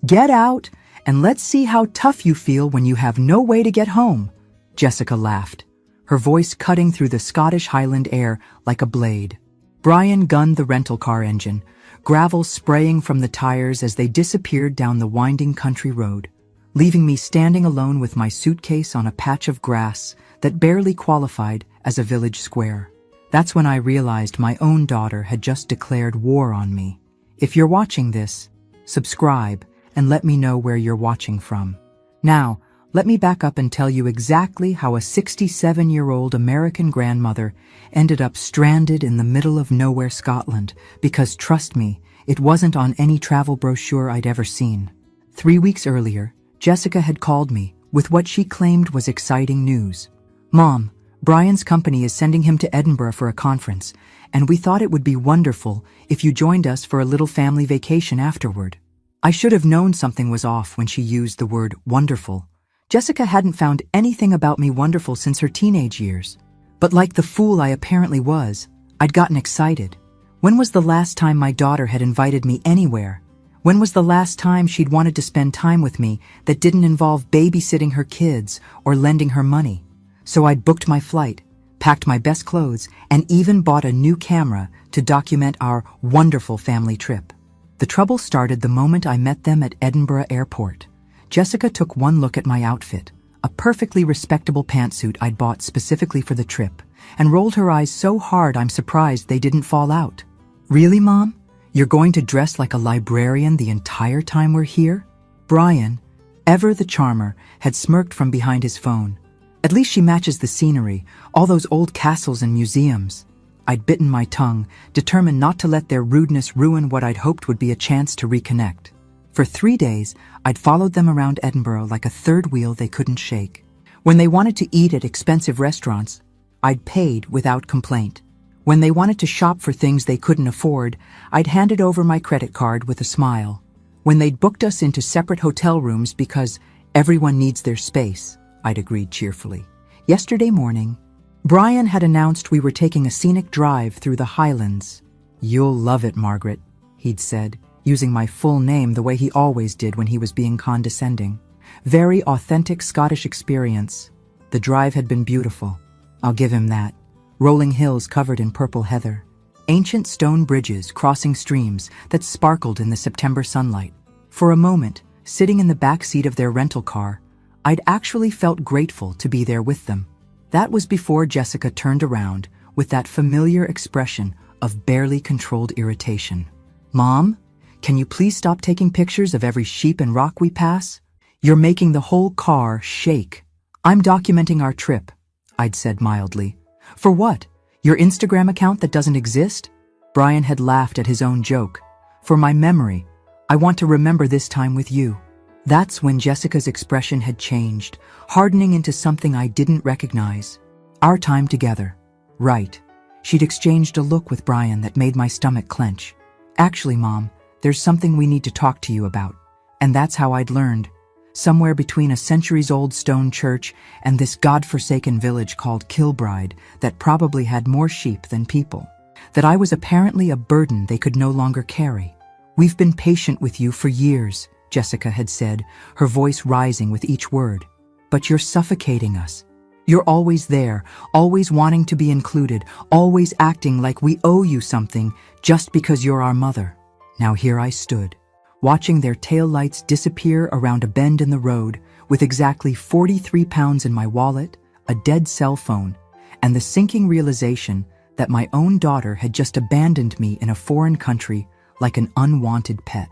Get out, and let's see how tough you feel when you have no way to get home. Jessica laughed, her voice cutting through the Scottish Highland air like a blade. Brian gunned the rental car engine, gravel spraying from the tires as they disappeared down the winding country road, leaving me standing alone with my suitcase on a patch of grass that barely qualified as a village square. That's when I realized my own daughter had just declared war on me. If you're watching this, subscribe and let me know where you're watching from. Now, let me back up and tell you exactly how a 67-year-old American grandmother ended up stranded in the middle of nowhere, Scotland, because trust me, it wasn't on any travel brochure I'd ever seen. 3 weeks earlier, Jessica had called me with what she claimed was exciting news. Mom, Brian's company is sending him to Edinburgh for a conference, and we thought it would be wonderful if you joined us for a little family vacation afterward. I should have known something was off when she used the word wonderful. Jessica hadn't found anything about me wonderful since her teenage years. But like the fool I apparently was, I'd gotten excited. When was the last time my daughter had invited me anywhere? When was the last time she'd wanted to spend time with me that didn't involve babysitting her kids or lending her money? So I'd booked my flight, packed my best clothes, and even bought a new camera to document our wonderful family trip. The trouble started the moment I met them at Edinburgh Airport. Jessica took one look at my outfit, a perfectly respectable pantsuit I'd bought specifically for the trip, and rolled her eyes so hard I'm surprised they didn't fall out. Really, Mom? You're going to dress like a librarian the entire time we're here? Brian, ever the charmer, had smirked from behind his phone. At least she matches the scenery, all those old castles and museums. I'd bitten my tongue, determined not to let their rudeness ruin what I'd hoped would be a chance to reconnect. For 3 days, I'd followed them around Edinburgh like a third wheel they couldn't shake. When they wanted to eat at expensive restaurants, I'd paid without complaint. When they wanted to shop for things they couldn't afford, I'd handed over my credit card with a smile. When they'd booked us into separate hotel rooms because everyone needs their space, I'd agreed cheerfully. Yesterday morning, Brian had announced we were taking a scenic drive through the Highlands. "You'll love it, Margaret," he'd said, using my full name the way he always did when he was being condescending. Very authentic Scottish experience. The drive had been beautiful. I'll give him that. Rolling hills covered in purple heather. Ancient stone bridges crossing streams that sparkled in the September sunlight. For a moment, sitting in the back seat of their rental car, I'd actually felt grateful to be there with them. That was before Jessica turned around with that familiar expression of barely controlled irritation. "Mom, can you please stop taking pictures of every sheep and rock we pass? You're making the whole car shake." "I'm documenting our trip," I'd said mildly. "For what? Your Instagram account that doesn't exist?" Brian had laughed at his own joke. "For my memory. I want to remember this time with you." That's when Jessica's expression had changed, hardening into something I didn't recognize. Our time together. Right. She'd exchanged a look with Brian that made my stomach clench. "Actually, Mom, there's something we need to talk to you about." And that's how I'd learned. Somewhere between a centuries-old stone church and this godforsaken village called Kilbride that probably had more sheep than people. That I was apparently a burden they could no longer carry. "We've been patient with you for years," Jessica had said, her voice rising with each word. "But you're suffocating us. You're always there, always wanting to be included, always acting like we owe you something just because you're our mother." Now here I stood, watching their taillights disappear around a bend in the road, with exactly 43 pounds in my wallet, a dead cell phone, and the sinking realization that my own daughter had just abandoned me in a foreign country like an unwanted pet.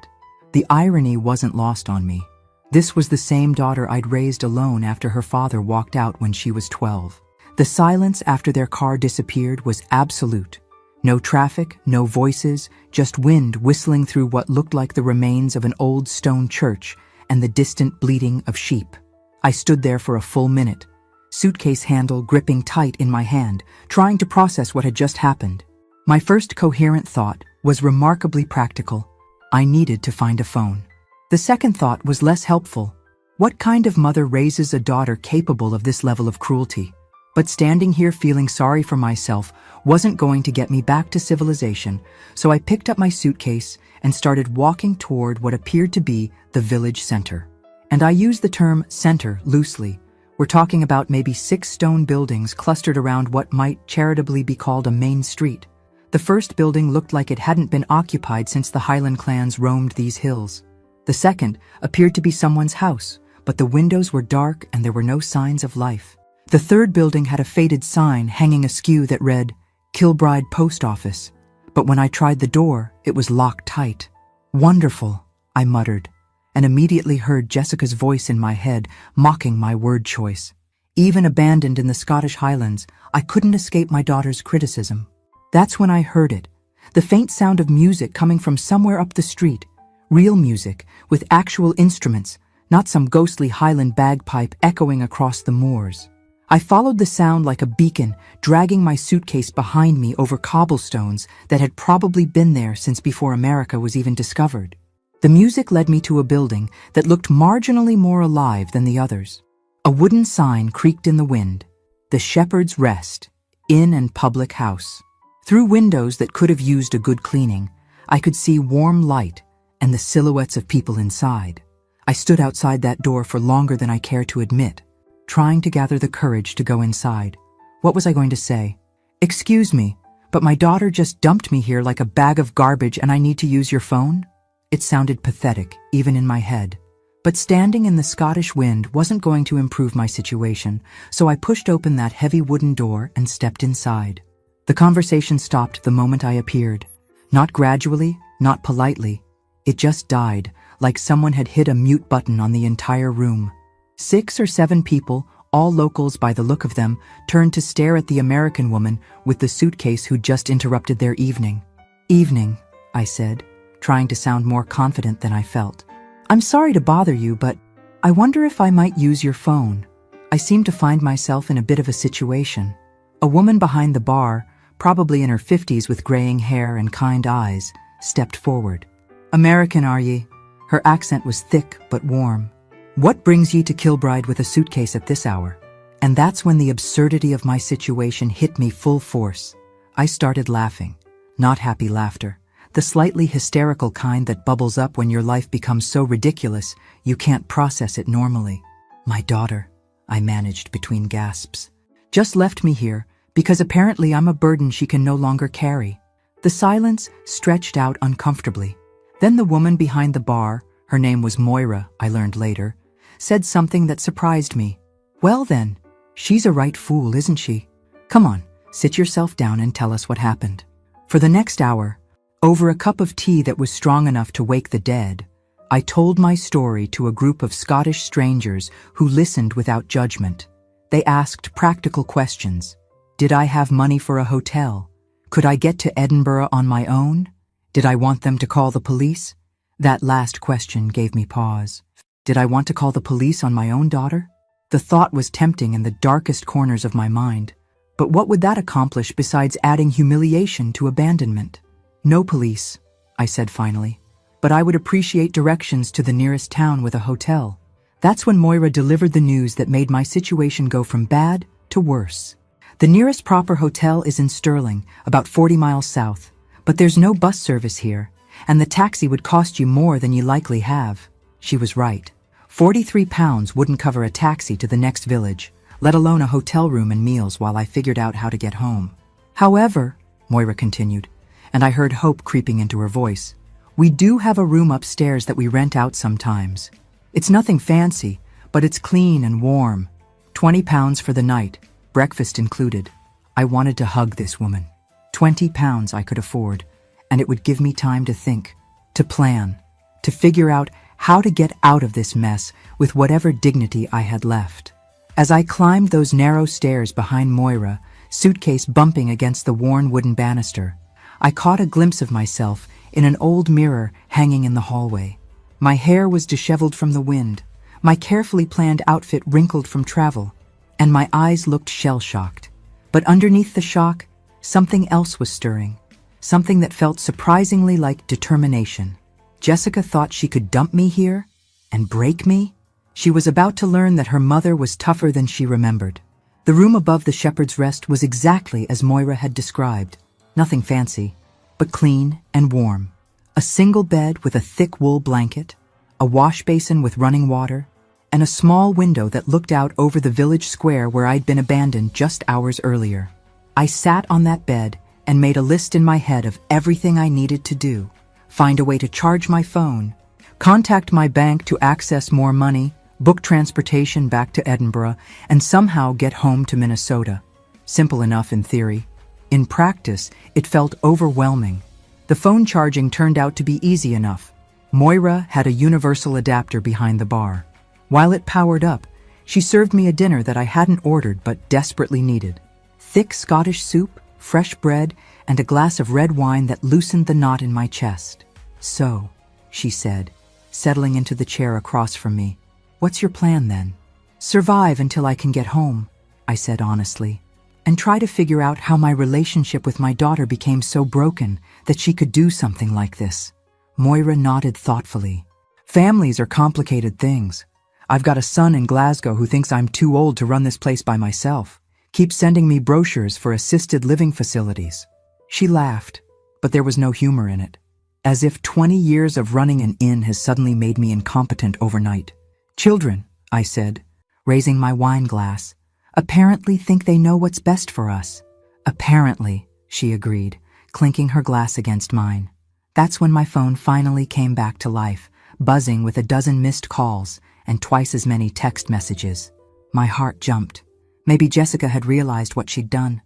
The irony wasn't lost on me. This was the same daughter I'd raised alone after her father walked out when she was 12. The silence after their car disappeared was absolute. No traffic, no voices, just wind whistling through what looked like the remains of an old stone church and the distant bleating of sheep. I stood there for a full minute, suitcase handle gripping tight in my hand, trying to process what had just happened. My first coherent thought was remarkably practical. I needed to find a phone. The second thought was less helpful. What kind of mother raises a daughter capable of this level of cruelty? But standing here feeling sorry for myself wasn't going to get me back to civilization, so I picked up my suitcase and started walking toward what appeared to be the village center. And I use the term center loosely. We're talking about maybe 6 stone buildings clustered around what might charitably be called a main street. The first building looked like it hadn't been occupied since the Highland clans roamed these hills. The second appeared to be someone's house, but the windows were dark and there were no signs of life. The third building had a faded sign hanging askew that read, Kilbride Post Office. But when I tried the door, it was locked tight. Wonderful, I muttered, and immediately heard Jessica's voice in my head, mocking my word choice. Even abandoned in the Scottish Highlands, I couldn't escape my daughter's criticism. That's when I heard it, the faint sound of music coming from somewhere up the street. Real music, with actual instruments, not some ghostly Highland bagpipe echoing across the moors. I followed the sound like a beacon, dragging my suitcase behind me over cobblestones that had probably been there since before America was even discovered. The music led me to a building that looked marginally more alive than the others. A wooden sign creaked in the wind, The Shepherd's Rest, Inn and Public House. Through windows that could have used a good cleaning, I could see warm light and the silhouettes of people inside. I stood outside that door for longer than I care to admit, trying to gather the courage to go inside. What was I going to say? Excuse me, but my daughter just dumped me here like a bag of garbage and I need to use your phone? It sounded pathetic, even in my head. But standing in the Scottish wind wasn't going to improve my situation, so I pushed open that heavy wooden door and stepped inside. The conversation stopped the moment I appeared. Not gradually, not politely. It just died, like someone had hit a mute button on the entire room. 6 or 7 people, all locals by the look of them, turned to stare at the American woman with the suitcase who'd just interrupted their evening. Evening, I said, trying to sound more confident than I felt. I'm sorry to bother you, but I wonder if I might use your phone. I seem to find myself in a bit of a situation. A woman behind the bar, probably in her 50s with graying hair and kind eyes, stepped forward. American, are ye? Her accent was thick but warm. What brings ye to Kilbride with a suitcase at this hour? And that's when the absurdity of my situation hit me full force. I started laughing. Not happy laughter. The slightly hysterical kind that bubbles up when your life becomes so ridiculous you can't process it normally. My daughter, I managed between gasps, just left me here because apparently I'm a burden she can no longer carry. The silence stretched out uncomfortably. Then the woman behind the bar, her name was Moira, I learned later, said something that surprised me. Well then, she's a right fool, isn't she? Come on, sit yourself down and tell us what happened. For the next hour, over a cup of tea that was strong enough to wake the dead, I told my story to a group of Scottish strangers who listened without judgment. They asked practical questions. Did I have money for a hotel? Could I get to Edinburgh on my own? Did I want them to call the police? That last question gave me pause. Did I want to call the police on my own daughter? The thought was tempting in the darkest corners of my mind. But what would that accomplish besides adding humiliation to abandonment? No police, I said finally, but I would appreciate directions to the nearest town with a hotel. That's when Moira delivered the news that made my situation go from bad to worse. The nearest proper hotel is in Stirling, about 40 miles south, but there's no bus service here, and the taxi would cost you more than you likely have. She was right. £43 wouldn't cover a taxi to the next village, let alone a hotel room and meals while I figured out how to get home. However, Moira continued, and I heard hope creeping into her voice, we do have a room upstairs that we rent out sometimes. It's nothing fancy, but it's clean and warm. £20 for the night, breakfast included. I wanted to hug this woman. £20 I could afford, and it would give me time to think, to plan, to figure out how to get out of this mess with whatever dignity I had left. As I climbed those narrow stairs behind Moira, suitcase bumping against the worn wooden banister, I caught a glimpse of myself in an old mirror hanging in the hallway. My hair was disheveled from the wind, my carefully planned outfit wrinkled from travel, and my eyes looked shell-shocked. But underneath the shock, something else was stirring, something that felt surprisingly like determination. Jessica thought she could dump me here and break me? She was about to learn that her mother was tougher than she remembered. The room above the Shepherd's Rest was exactly as Moira had described. Nothing fancy, but clean and warm. A single bed with a thick wool blanket, a wash basin with running water, and a small window that looked out over the village square where I'd been abandoned just hours earlier. I sat on that bed and made a list in my head of everything I needed to do. Find a way to charge my phone, contact my bank to access more money, book transportation back to Edinburgh, and somehow get home to Minnesota. Simple enough in theory. In practice, it felt overwhelming. The phone charging turned out to be easy enough. Moira had a universal adapter behind the bar. While it powered up, she served me a dinner that I hadn't ordered but desperately needed. Thick Scottish soup, fresh bread, and a glass of red wine that loosened the knot in my chest. "So," she said, settling into the chair across from me, "what's your plan then?" "Survive until I can get home," I said honestly, "and try to figure out how my relationship with my daughter became so broken that she could do something like this." Moira nodded thoughtfully. "Families are complicated things. I've got a son in Glasgow who thinks I'm too old to run this place by myself. Keeps sending me brochures for assisted living facilities." She laughed, but there was no humor in it. As if 20 years of running an inn has suddenly made me incompetent overnight. "Children," I said, raising my wine glass, "apparently think they know what's best for us." "Apparently," she agreed, clinking her glass against mine. That's when my phone finally came back to life, buzzing with a dozen missed calls and twice as many text messages. My heart jumped. Maybe Jessica had realized what she'd done.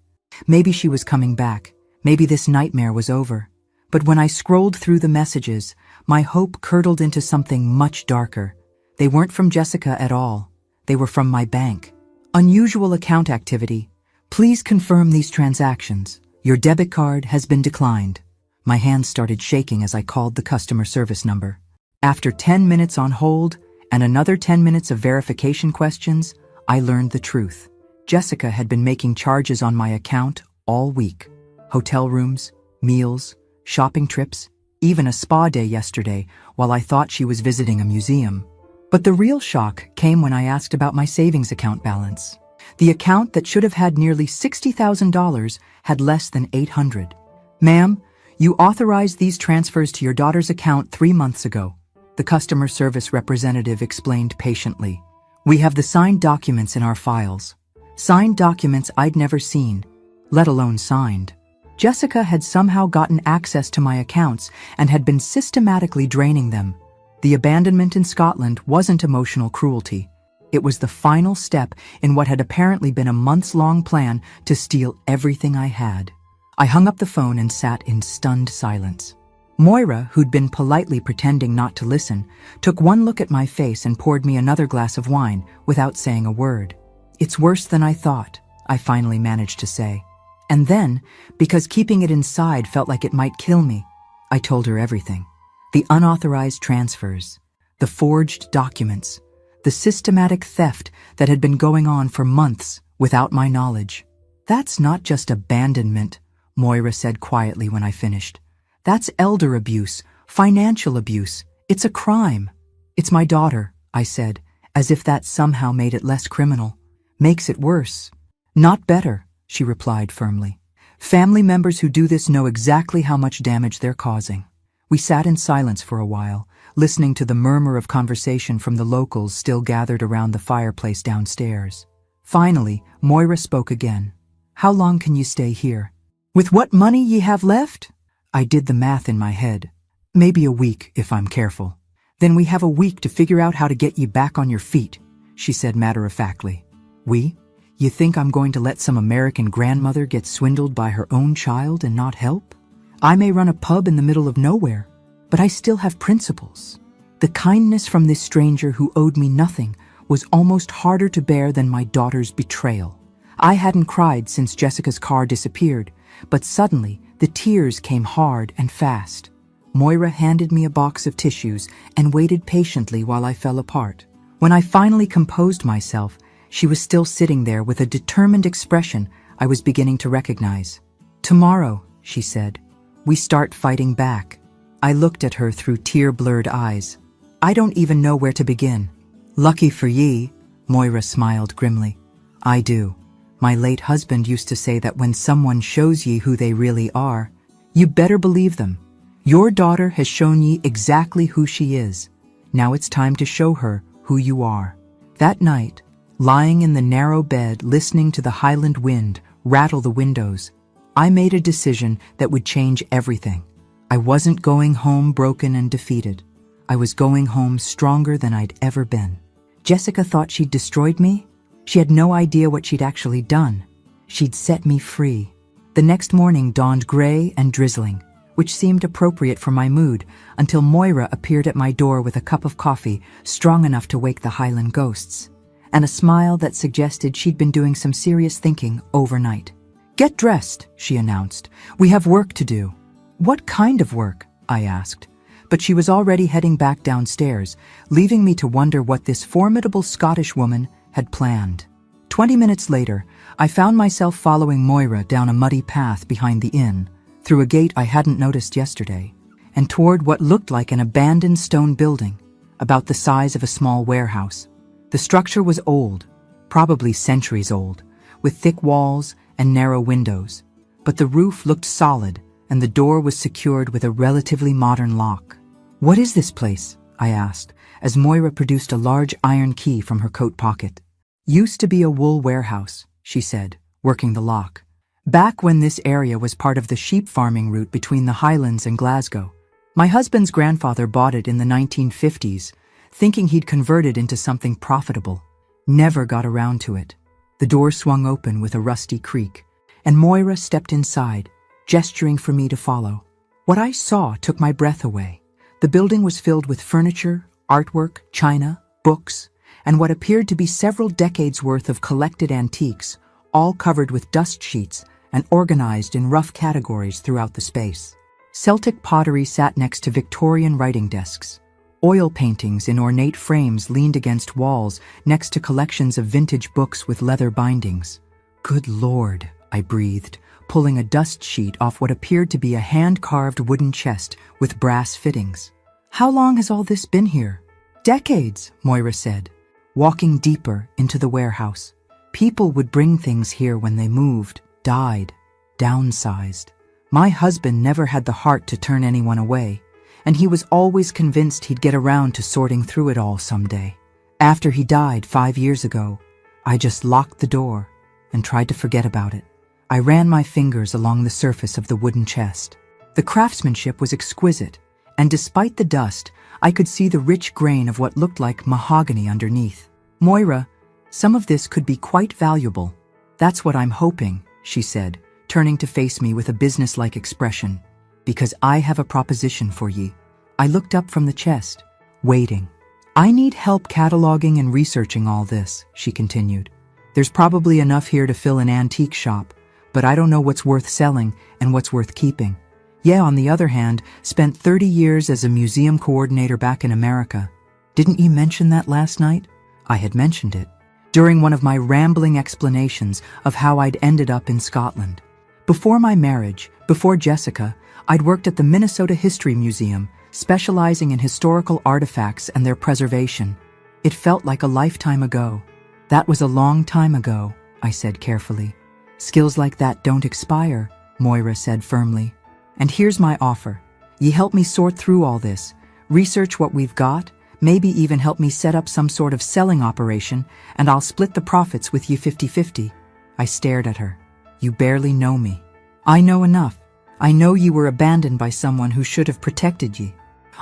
Maybe she was coming back. Maybe this nightmare was over. But when I scrolled through the messages, my hope curdled into something much darker. They weren't from Jessica at all. They were from my bank. "Unusual account activity. Please confirm these transactions. Your debit card has been declined." My hands started shaking as I called the customer service number. After 10 minutes on hold and another 10 minutes of verification questions, I learned the truth. Jessica had been making charges on my account all week. Hotel rooms, meals, shopping trips, even a spa day yesterday while I thought she was visiting a museum. But the real shock came when I asked about my savings account balance. The account that should have had nearly $60,000 had less than $800. "Ma'am, you authorized these transfers to your daughter's account 3 months ago," the customer service representative explained patiently. "We have the signed documents in our files. Signed documents I'd never seen, let alone signed." Jessica had somehow gotten access to my accounts and had been systematically draining them. The abandonment in Scotland wasn't emotional cruelty. It was the final step in what had apparently been a months-long plan to steal everything I had. I hung up the phone and sat in stunned silence. Moira, who'd been politely pretending not to listen, took one look at my face and poured me another glass of wine without saying a word. "It's worse than I thought," I finally managed to say. And then, because keeping it inside felt like it might kill me, I told her everything. The unauthorized transfers, the forged documents, the systematic theft that had been going on for months without my knowledge. "That's not just abandonment," Moira said quietly when I finished. "That's elder abuse, financial abuse. It's a crime." "It's my daughter," I said, as if that somehow made it less criminal. "Makes it worse." "Not better," she replied firmly. "Family members who do this know exactly how much damage they're causing." We sat in silence for a while, listening to the murmur of conversation from the locals still gathered around the fireplace downstairs. Finally, Moira spoke again. "How long can you stay here? With what money ye have left?" I did the math in my head. "Maybe a week, if I'm careful." "Then we have a week to figure out how to get ye back on your feet," she said matter-of-factly. "We? You think I'm going to let some American grandmother get swindled by her own child and not help? I may run a pub in the middle of nowhere, but I still have principles." The kindness from this stranger who owed me nothing was almost harder to bear than my daughter's betrayal. I hadn't cried since Jessica's car disappeared, but suddenly the tears came hard and fast. Moira handed me a box of tissues and waited patiently while I fell apart. When I finally composed myself, she was still sitting there with a determined expression I was beginning to recognize. "Tomorrow," she said, "we start fighting back." I looked at her through tear-blurred eyes. "I don't even know where to begin." "Lucky for ye," Moira smiled grimly. "I do. My late husband used to say that when someone shows ye who they really are, you better believe them. Your daughter has shown ye exactly who she is. Now it's time to show her who you are. That night, lying in the narrow bed listening to the Highland wind rattle the windows, I made a decision that would change everything. I wasn't going home broken and defeated. I was going home stronger than I'd ever been. Jessica thought she'd destroyed me. She had no idea what she'd actually done. She'd set me free. The next morning dawned gray and drizzling, which seemed appropriate for my mood until Moira appeared at my door with a cup of coffee strong enough to wake the Highland ghosts, and a smile that suggested she'd been doing some serious thinking overnight. "Get dressed," she announced. "We have work to do." "What kind of work?" I asked. But she was already heading back downstairs, leaving me to wonder what this formidable Scottish woman had planned. 20 minutes later, I found myself following Moira down a muddy path behind the inn, through a gate I hadn't noticed yesterday, and toward what looked like an abandoned stone building, about the size of a small warehouse. The structure was old, probably centuries old, with thick walls and narrow windows, but the roof looked solid and the door was secured with a relatively modern lock. "What is this place?" I asked, as Moira produced a large iron key from her coat pocket. "Used to be a wool warehouse," she said, working the lock. "Back when this area was part of the sheep farming route between the Highlands and Glasgow. My husband's grandfather bought it in the 1950s, thinking he'd convert it into something profitable. Never got around to it." The door swung open with a rusty creak, and Moira stepped inside, gesturing for me to follow. What I saw took my breath away. The building was filled with furniture, artwork, china, books, and what appeared to be several decades' worth of collected antiques, all covered with dust sheets and organized in rough categories throughout the space. Celtic pottery sat next to Victorian writing desks. Oil paintings in ornate frames leaned against walls next to collections of vintage books with leather bindings. "Good Lord," I breathed, pulling a dust sheet off what appeared to be a hand-carved wooden chest with brass fittings. "How long has all this been here?" "Decades," Moira said, walking deeper into the warehouse. "People would bring things here when they moved, died, downsized. My husband never had the heart to turn anyone away, and he was always convinced he'd get around to sorting through it all someday. After he died 5 years ago, I just locked the door and tried to forget about it. I ran my fingers along the surface of the wooden chest. The craftsmanship was exquisite, and despite the dust, I could see the rich grain of what looked like mahogany underneath. "Moira, some of this could be quite valuable." "That's what I'm hoping," she said, turning to face me with a businesslike expression. "Because I have a proposition for ye." I looked up from the chest, waiting. "I need help cataloging and researching all this," she continued. "There's probably enough here to fill an antique shop, but I don't know what's worth selling and what's worth keeping. Yeah, on the other hand, spent 30 years as a museum coordinator back in America. Didn't you mention that last night?" I had mentioned it, during one of my rambling explanations of how I'd ended up in Scotland. Before my marriage, before Jessica, I'd worked at the Minnesota History Museum, specializing in historical artifacts and their preservation. It felt like a lifetime ago. "That was a long time ago," I said carefully. "Skills like that don't expire," Moira said firmly. "And here's my offer. Ye help me sort through all this, research what we've got, maybe even help me set up some sort of selling operation, and I'll split the profits with you 50-50. I stared at her. "You barely know me." "I know enough. I know you were abandoned by someone who should have protected ye.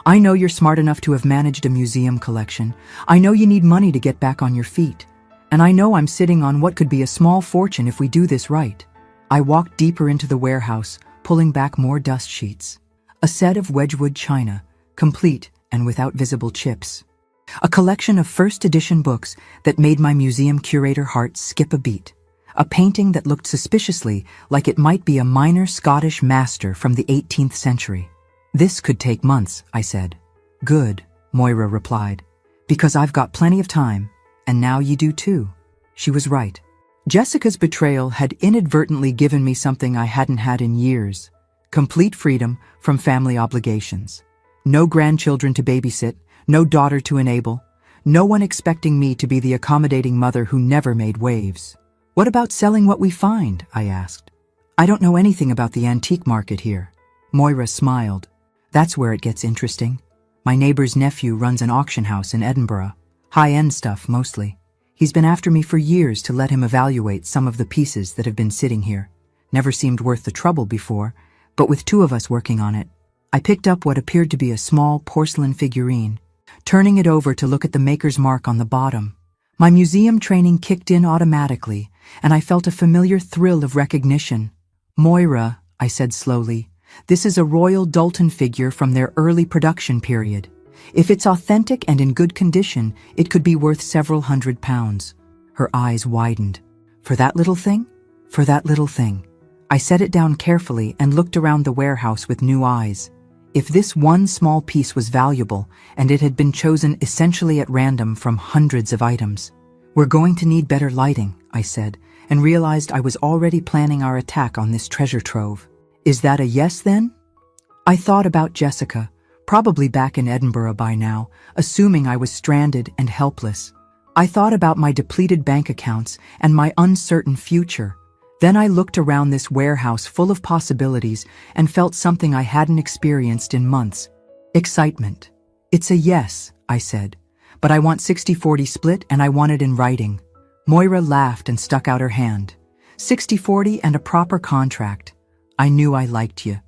I know you're smart enough to have managed a museum collection. I know you need money to get back on your feet. And I know I'm sitting on what could be a small fortune if we do this right." I walked deeper into the warehouse, pulling back more dust sheets. A set of Wedgwood china, complete and without visible chips. A collection of first edition books that made my museum curator heart skip a beat. A painting that looked suspiciously like it might be a minor Scottish master from the 18th century. "This could take months," I said. "Good," Moira replied, "because I've got plenty of time, and now you do too." She was right. Jessica's betrayal had inadvertently given me something I hadn't had in years: complete freedom from family obligations. No grandchildren to babysit, no daughter to enable, no one expecting me to be the accommodating mother who never made waves. "What about selling what we find?" I asked. "I don't know anything about the antique market here." Moira smiled. That's where it gets interesting. My neighbor's nephew runs an auction house in Edinburgh. High-end stuff, mostly. He's been after me for years to let him evaluate some of the pieces that have been sitting here. Never seemed worth the trouble before, but with two of us working on it, I picked up what appeared to be a small porcelain figurine, turning it over to look at the maker's mark on the bottom. My museum training kicked in automatically, and I felt a familiar thrill of recognition. "Moira," I said slowly, "this is a Royal Doulton figure from their early production period. If it's authentic and in good condition, it could be worth several £100." Her eyes widened. "For that little thing?" "For that little thing." I set it down carefully and looked around the warehouse with new eyes. If this one small piece was valuable, and it had been chosen essentially at random from hundreds of items. "We're going to need better lighting," I said, and realized I was already planning our attack on this treasure trove. "Is that a yes, then?" I thought about Jessica, probably back in Edinburgh by now, assuming I was stranded and helpless. I thought about my depleted bank accounts and my uncertain future. Then I looked around this warehouse full of possibilities and felt something I hadn't experienced in months. Excitement. "It's a yes," I said, "but I want 60-40 split and I want it in writing." Moira laughed and stuck out her hand. 60-40 and a proper contract. I knew I liked you.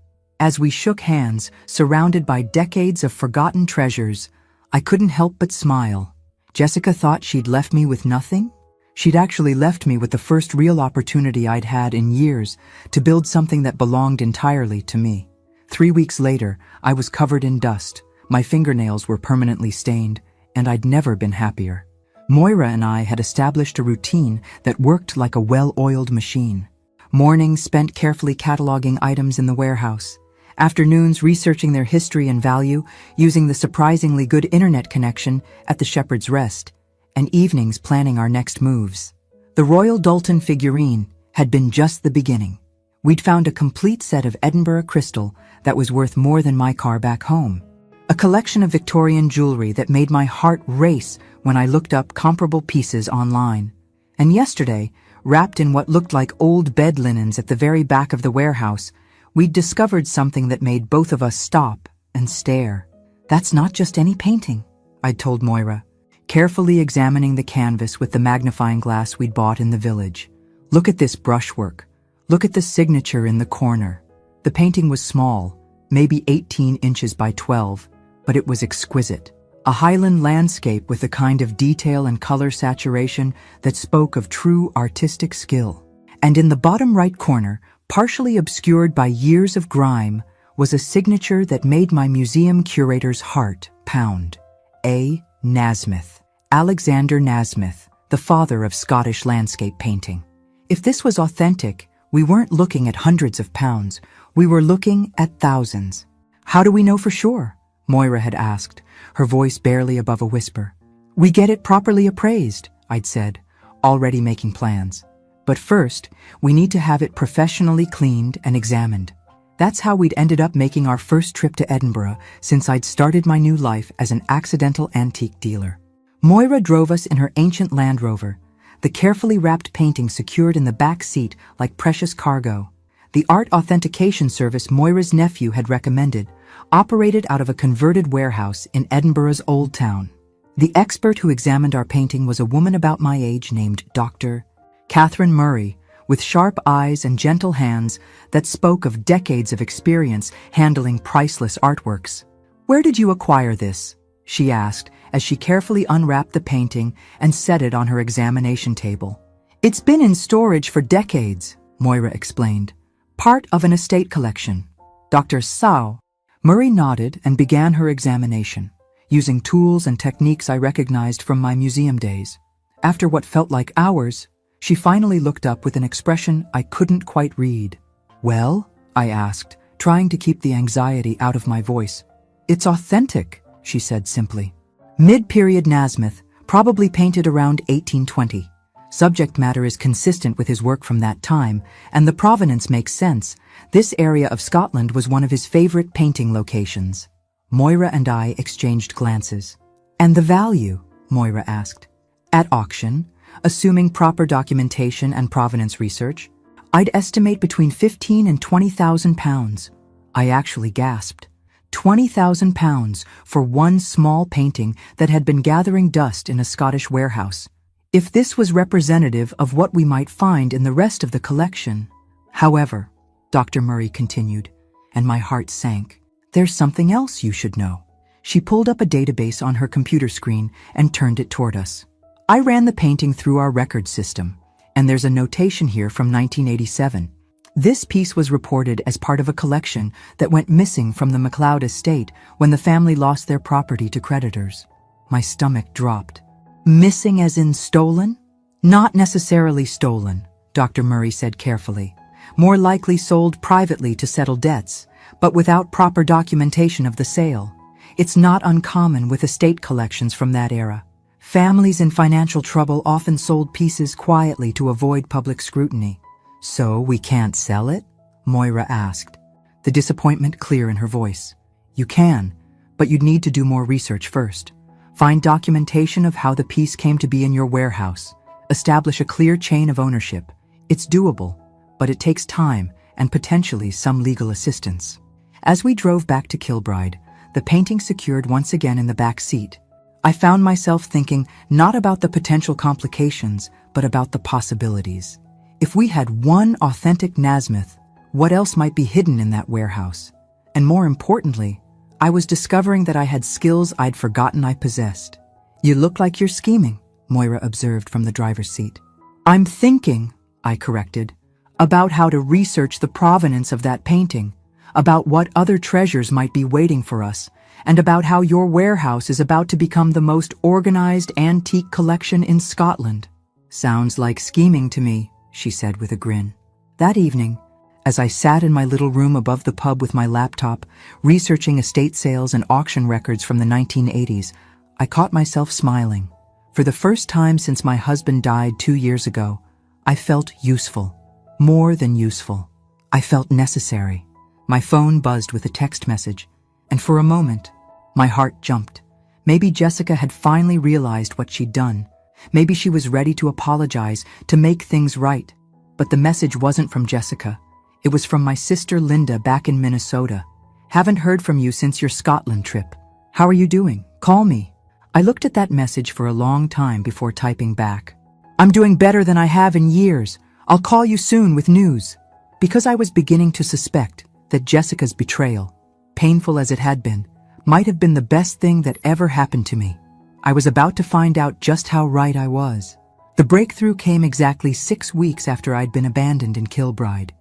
As we shook hands, surrounded by decades of forgotten treasures, I couldn't help but smile. Jessica thought she'd left me with nothing? She'd actually left me with the first real opportunity I'd had in years to build something that belonged entirely to me. 3 weeks later, I was covered in dust, my fingernails were permanently stained, and I'd never been happier. Moira and I had established a routine that worked like a well-oiled machine. Mornings spent carefully cataloging items in the warehouse. Afternoons researching their history and value using the surprisingly good internet connection at the Shepherd's Rest, and evenings planning our next moves. The Royal Doulton figurine had been just the beginning. We'd found a complete set of Edinburgh crystal that was worth more than my car back home. A collection of Victorian jewelry that made my heart race when I looked up comparable pieces online. And yesterday, wrapped in what looked like old bed linens at the very back of the warehouse, we'd discovered something that made both of us stop and stare. "That's not just any painting," I'd told Moira, carefully examining the canvas with the magnifying glass we'd bought in the village. "Look at this brushwork. Look at the signature in the corner." The painting was small, maybe 18 inches by 12, but it was exquisite. A highland landscape with the kind of detail and color saturation that spoke of true artistic skill. And in the bottom right corner, partially obscured by years of grime, was a signature that made my museum curator's heart pound. A. Nasmyth. Alexander Nasmyth, the father of Scottish landscape painting. If this was authentic, we weren't looking at hundreds of pounds, we were looking at thousands. "How do we know for sure?" Moira had asked, her voice barely above a whisper. "We get it properly appraised," I'd said, already making plans. "But first, we need to have it professionally cleaned and examined." That's how we'd ended up making our first trip to Edinburgh since I'd started my new life as an accidental antique dealer. Moira drove us in her ancient Land Rover, the carefully wrapped painting secured in the back seat like precious cargo. The art authentication service Moira's nephew had recommended operated out of a converted warehouse in Edinburgh's Old Town. The expert who examined our painting was a woman about my age named Dr. Catherine Murray, with sharp eyes and gentle hands that spoke of decades of experience handling priceless artworks. "Where did you acquire this?" she asked as she carefully unwrapped the painting and set it on her examination table. "It's been in storage for decades," Moira explained. "Part of an estate collection." "Dr. Sao." Murray nodded and began her examination, using tools and techniques I recognized from my museum days. After what felt like hours, she finally looked up with an expression I couldn't quite read. "Well?" I asked, trying to keep the anxiety out of my voice. "It's authentic," she said simply. "Mid-period Nasmyth, probably painted around 1820. Subject matter is consistent with his work from that time, and the provenance makes sense. This area of Scotland was one of his favorite painting locations." Moira and I exchanged glances. "And the value?" Moira asked. "At auction, assuming proper documentation and provenance research, I'd estimate between £15,000 and £20,000. I actually gasped. £20,000 for one small painting that had been gathering dust in a Scottish warehouse. If this was representative of what we might find in the rest of the collection. However, Dr. Murray continued, and my heart sank. There's something else you should know. She pulled up a database on her computer screen and turned it toward us. I ran the painting through our record system, and there's a notation here from 1987. This piece was reported as part of a collection that went missing from the MacLeod estate when the family lost their property to creditors. My stomach dropped. Missing as in stolen? Not necessarily stolen, Dr. Murray said carefully. More likely sold privately to settle debts, but without proper documentation of the sale. It's not uncommon with estate collections from that era. Families in financial trouble often sold pieces quietly to avoid public scrutiny. So we can't sell it? Moira asked, the disappointment clear in her voice. You can, but you'd need to do more research first. Find documentation of how the piece came to be in your warehouse. Establish a clear chain of ownership. It's doable, but it takes time and potentially some legal assistance. As we drove back to Kilbride, the painting secured once again in the back seat. I found myself thinking not about the potential complications, but about the possibilities. If we had one authentic Nasmyth, what else might be hidden in that warehouse? And more importantly, I was discovering that I had skills I'd forgotten I possessed. You look like you're scheming, Moira observed from the driver's seat. I'm thinking, I corrected, about how to research the provenance of that painting, about what other treasures might be waiting for us, and about how your warehouse is about to become the most organized antique collection in Scotland. Sounds like scheming to me, she said with a grin. That evening, as I sat in my little room above the pub with my laptop, researching estate sales and auction records from the 1980s, I caught myself smiling. For the first time since my husband died 2 years ago, I felt useful. More than useful. I felt necessary. My phone buzzed with a text message, and for a moment, my heart jumped. Maybe Jessica had finally realized what she'd done. Maybe she was ready to apologize, to make things right. But the message wasn't from Jessica. It was from my sister Linda back in Minnesota. Haven't heard from you since your Scotland trip. How are you doing? Call me. I looked at that message for a long time before typing back. I'm doing better than I have in years. I'll call you soon with news. Because I was beginning to suspect that Jessica's betrayal, painful as it had been, might have been the best thing that ever happened to me. I was about to find out just how right I was. The breakthrough came exactly 6 weeks after I'd been abandoned in Kilbride.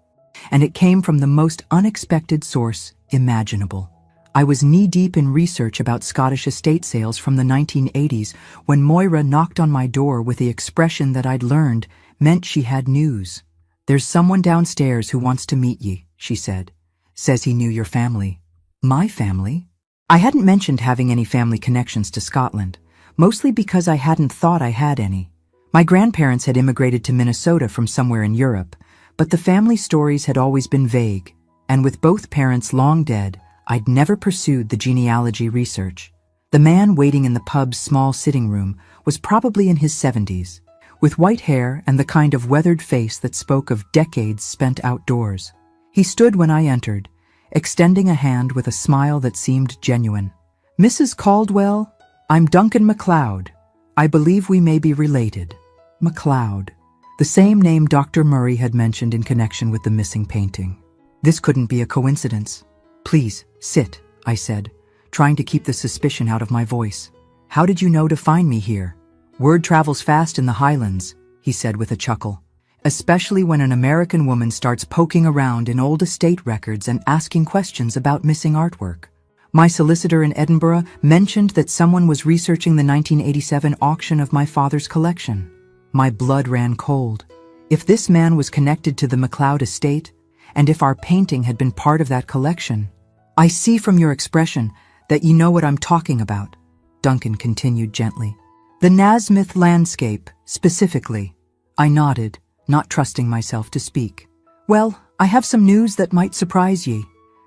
And it came from the most unexpected source imaginable. I was knee-deep in research about Scottish estate sales from the 1980s when Moira knocked on my door with the expression that I'd learned meant she had news. There's someone downstairs who wants to meet ye, she said. Says he knew your family. My family? I hadn't mentioned having any family connections to Scotland, mostly because I hadn't thought I had any. My grandparents had immigrated to Minnesota from somewhere in Europe, but the family stories had always been vague, and with both parents long dead, I'd never pursued the genealogy research. The man waiting in the pub's small sitting room was probably in his 70s, with white hair and the kind of weathered face that spoke of decades spent outdoors. He stood when I entered, extending a hand with a smile that seemed genuine. Mrs. Caldwell, I'm Duncan MacLeod. I believe we may be related. MacLeod. The same name Dr. Murray had mentioned in connection with the missing painting. This couldn't be a coincidence. Please, sit, I said, trying to keep the suspicion out of my voice. How did you know to find me here? Word travels fast in the Highlands, he said with a chuckle. Especially when an American woman starts poking around in old estate records and asking questions about missing artwork. My solicitor in Edinburgh mentioned that someone was researching the 1987 auction of my father's collection. My blood ran cold. If this man was connected to the MacLeod estate, and if our painting had been part of that collection, I see from your expression that you know what I'm talking about, Duncan continued gently. The Nasmyth landscape, specifically. I nodded, not trusting myself to speak. Well, I have some news that might surprise ye.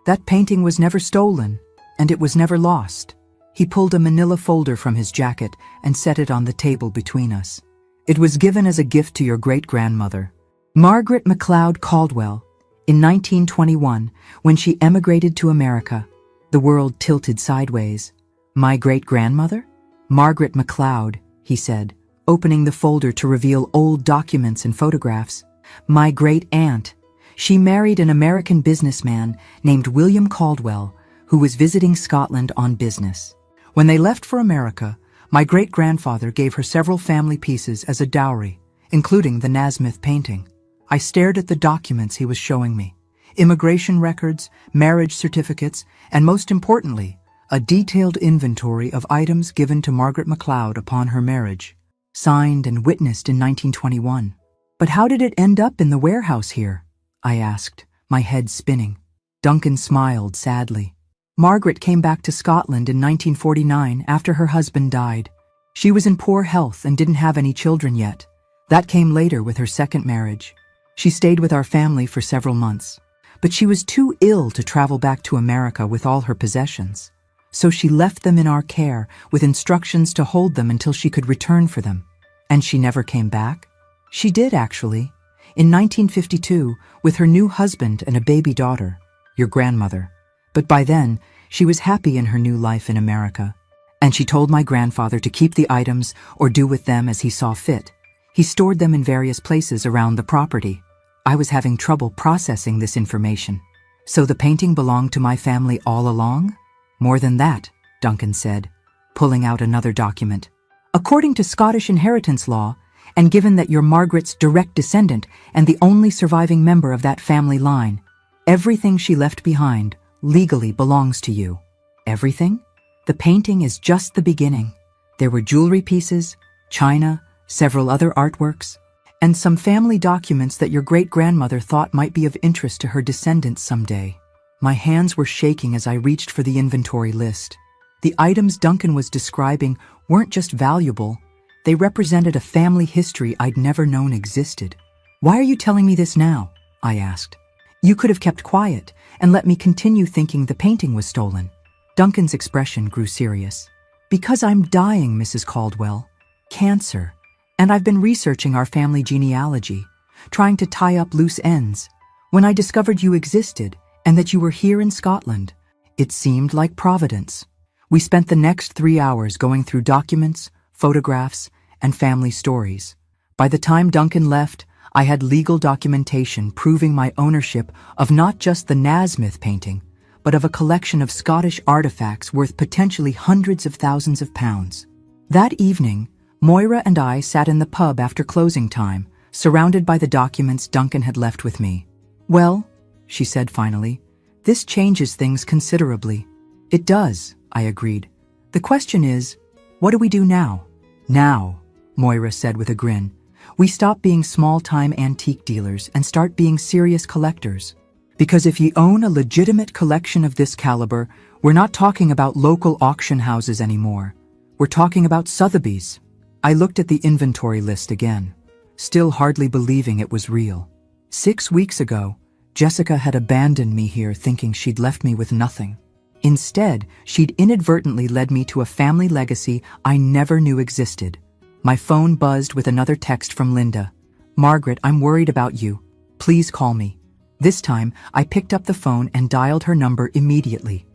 That painting was never stolen, and it was never lost. He pulled a manila folder from his jacket and set it on the table between us. It was given as a gift to your great-grandmother, Margaret MacLeod Caldwell, in 1921, when she emigrated to America. The world tilted sideways. My great-grandmother? Margaret MacLeod, he said, opening the folder to reveal old documents and photographs. My great-aunt. She married an American businessman named William Caldwell, who was visiting Scotland on business. When they left for America, my great-grandfather gave her several family pieces as a dowry, including the Nasmyth painting. I stared at the documents he was showing me. Immigration records, marriage certificates, and most importantly, a detailed inventory of items given to Margaret MacLeod upon her marriage, signed and witnessed in 1921. But how did it end up in the warehouse here? I asked, my head spinning. Duncan smiled sadly. Margaret came back to Scotland in 1949 after her husband died. She was in poor health and didn't have any children yet. That came later with her second marriage. She stayed with our family for several months, but she was too ill to travel back to America with all her possessions. So she left them in our care with instructions to hold them until she could return for them. And she never came back? She did, actually. In 1952, with her new husband and a baby daughter, your grandmother. But by then, she was happy in her new life in America. And she told my grandfather to keep the items or do with them as he saw fit. He stored them in various places around the property. I was having trouble processing this information. So the painting belonged to my family all along? More than that, Duncan said, pulling out another document. According to Scottish inheritance law, and given that you're Margaret's direct descendant and the only surviving member of that family line, everything she left behind legally belongs to you. Everything? The painting is just the beginning. There were jewelry pieces, china, several other artworks, and some family documents that your great-grandmother thought might be of interest to her descendants someday. My hands were shaking as I reached for the inventory list. The items Duncan was describing weren't just valuable, they represented a family history I'd never known existed. Why are you telling me this now? I asked. You could have kept quiet and let me continue thinking the painting was stolen. Duncan's expression grew serious. Because I'm dying, Mrs. Caldwell. Cancer. And I've been researching our family genealogy, trying to tie up loose ends. When I discovered you existed and that you were here in Scotland, it seemed like providence. We spent the next 3 hours going through documents, photographs, and family stories. By the time Duncan left, I had legal documentation proving my ownership of not just the Nasmyth painting, but of a collection of Scottish artifacts worth potentially hundreds of thousands of pounds. That evening, Moira and I sat in the pub after closing time, surrounded by the documents Duncan had left with me. Well, she said finally, this changes things considerably. It does, I agreed. The question is, what do we do now? Now, Moira said with a grin, we stop being small-time antique dealers and start being serious collectors. Because if you own a legitimate collection of this caliber, we're not talking about local auction houses anymore. We're talking about Sotheby's. I looked at the inventory list again, still hardly believing it was real. 6 weeks ago, Jessica had abandoned me here thinking she'd left me with nothing. Instead, she'd inadvertently led me to a family legacy I never knew existed. My phone buzzed with another text from Linda. Margaret, I'm worried about you. Please call me. This time, I picked up the phone and dialed her number immediately.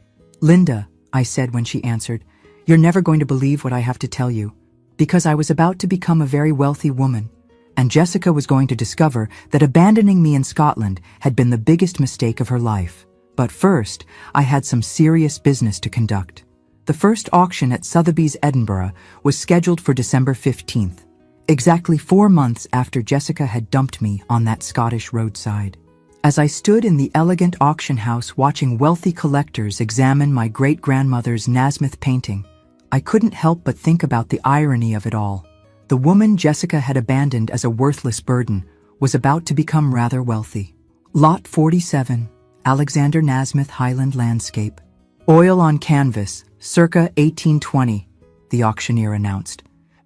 Linda, I said when she answered, you're never going to believe what I have to tell you. Because I was about to become a very wealthy woman, and Jessica was going to discover that abandoning me in Scotland had been the biggest mistake of her life. But first, I had some serious business to conduct. The first auction at Sotheby's Edinburgh was scheduled for December 15th, exactly 4 months after Jessica had dumped me on that Scottish roadside. As I stood in the elegant auction house watching wealthy collectors examine my great-grandmother's Nasmyth painting, I couldn't help but think about the irony of it all. The woman Jessica had abandoned as a worthless burden was about to become rather wealthy. Lot 47. Alexander Nasmyth Highland Landscape. Oil on canvas, circa 1820, the auctioneer announced.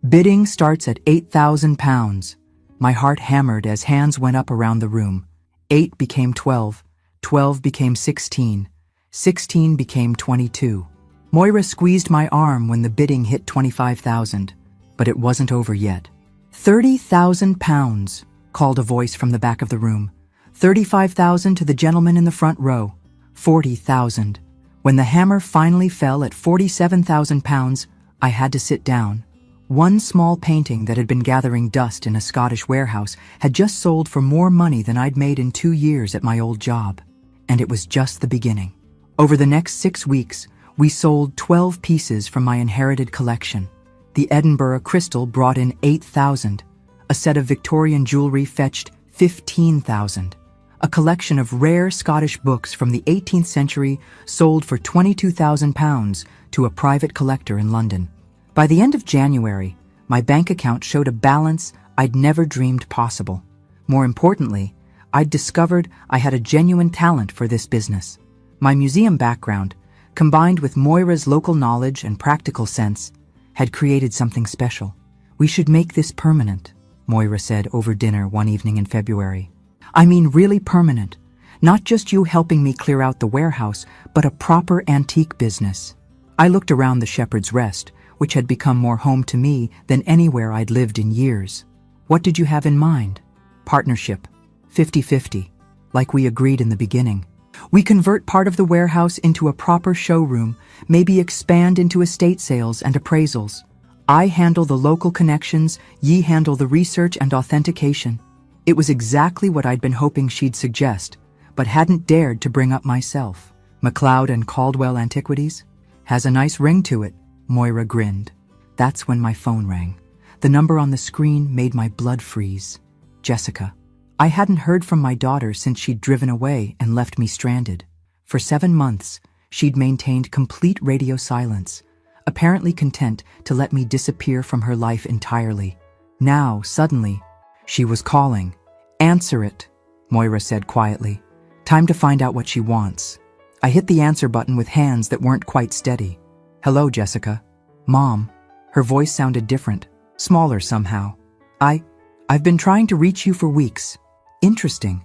Bidding starts at £8,000. My heart hammered as hands went up around the room. 8 became 12, 12 became 16, 16 became 22. Moira squeezed my arm when the bidding hit 25,000, but it wasn't over yet. £30,000, called a voice from the back of the room. 35,000 to the gentleman in the front row. 40,000. When the hammer finally fell at 47,000 pounds, I had to sit down. One small painting that had been gathering dust in a Scottish warehouse had just sold for more money than I'd made in 2 years at my old job. And it was just the beginning. Over the next 6 weeks, we sold 12 pieces from my inherited collection. The Edinburgh crystal brought in 8,000. A set of Victorian jewelry fetched 15,000. A collection of rare Scottish books from the 18th century sold for 22,000 pounds to a private collector in London. By the end of January, my bank account showed a balance I'd never dreamed possible. More importantly, I'd discovered I had a genuine talent for this business. My museum background, combined with Moira's local knowledge and practical sense, had created something special. "We should make this permanent," Moira said over dinner one evening in February. "I mean really permanent. Not just you helping me clear out the warehouse, but a proper antique business." I looked around the Shepherd's Rest, which had become more home to me than anywhere I'd lived in years. "What did you have in mind?" "Partnership. 50-50, like we agreed in the beginning. We convert part of the warehouse into a proper showroom, maybe expand into estate sales and appraisals. I handle the local connections, ye handle the research and authentication." It was exactly what I'd been hoping she'd suggest, but hadn't dared to bring up myself. "MacLeod and Caldwell Antiquities? Has a nice ring to it," Moira grinned. That's when my phone rang. The number on the screen made my blood freeze. Jessica. I hadn't heard from my daughter since she'd driven away and left me stranded. For 7 months, she'd maintained complete radio silence, apparently content to let me disappear from her life entirely. Now, suddenly, she was calling. "Answer it," Moira said quietly. "Time to find out what she wants." I hit the answer button with hands that weren't quite steady. "Hello, Jessica." "Mom." Her voice sounded different, smaller somehow. I've been trying to reach you for weeks." "Interesting."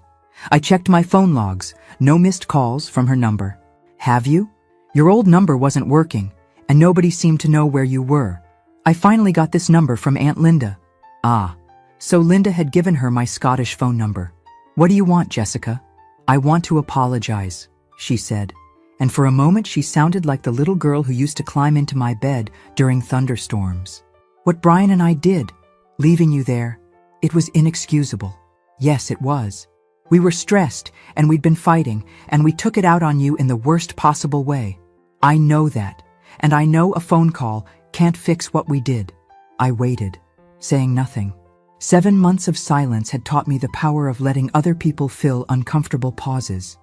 I checked my phone logs. No missed calls from her number. "Have you? Your old number wasn't working, and nobody seemed to know where you were. I finally got this number from Aunt Linda." "Ah, so Linda had given her my Scottish phone number. What do you want, Jessica?" "I want to apologize," she said, and for a moment she sounded like the little girl who used to climb into my bed during thunderstorms. "What Brian and I did, leaving you there, it was inexcusable." "Yes, it was. We were stressed, and we'd been fighting, and we took it out on you in the worst possible way. I know that, and I know a phone call can't fix what we did." I waited, saying nothing. 7 months of silence had taught me the power of letting other people fill uncomfortable pauses.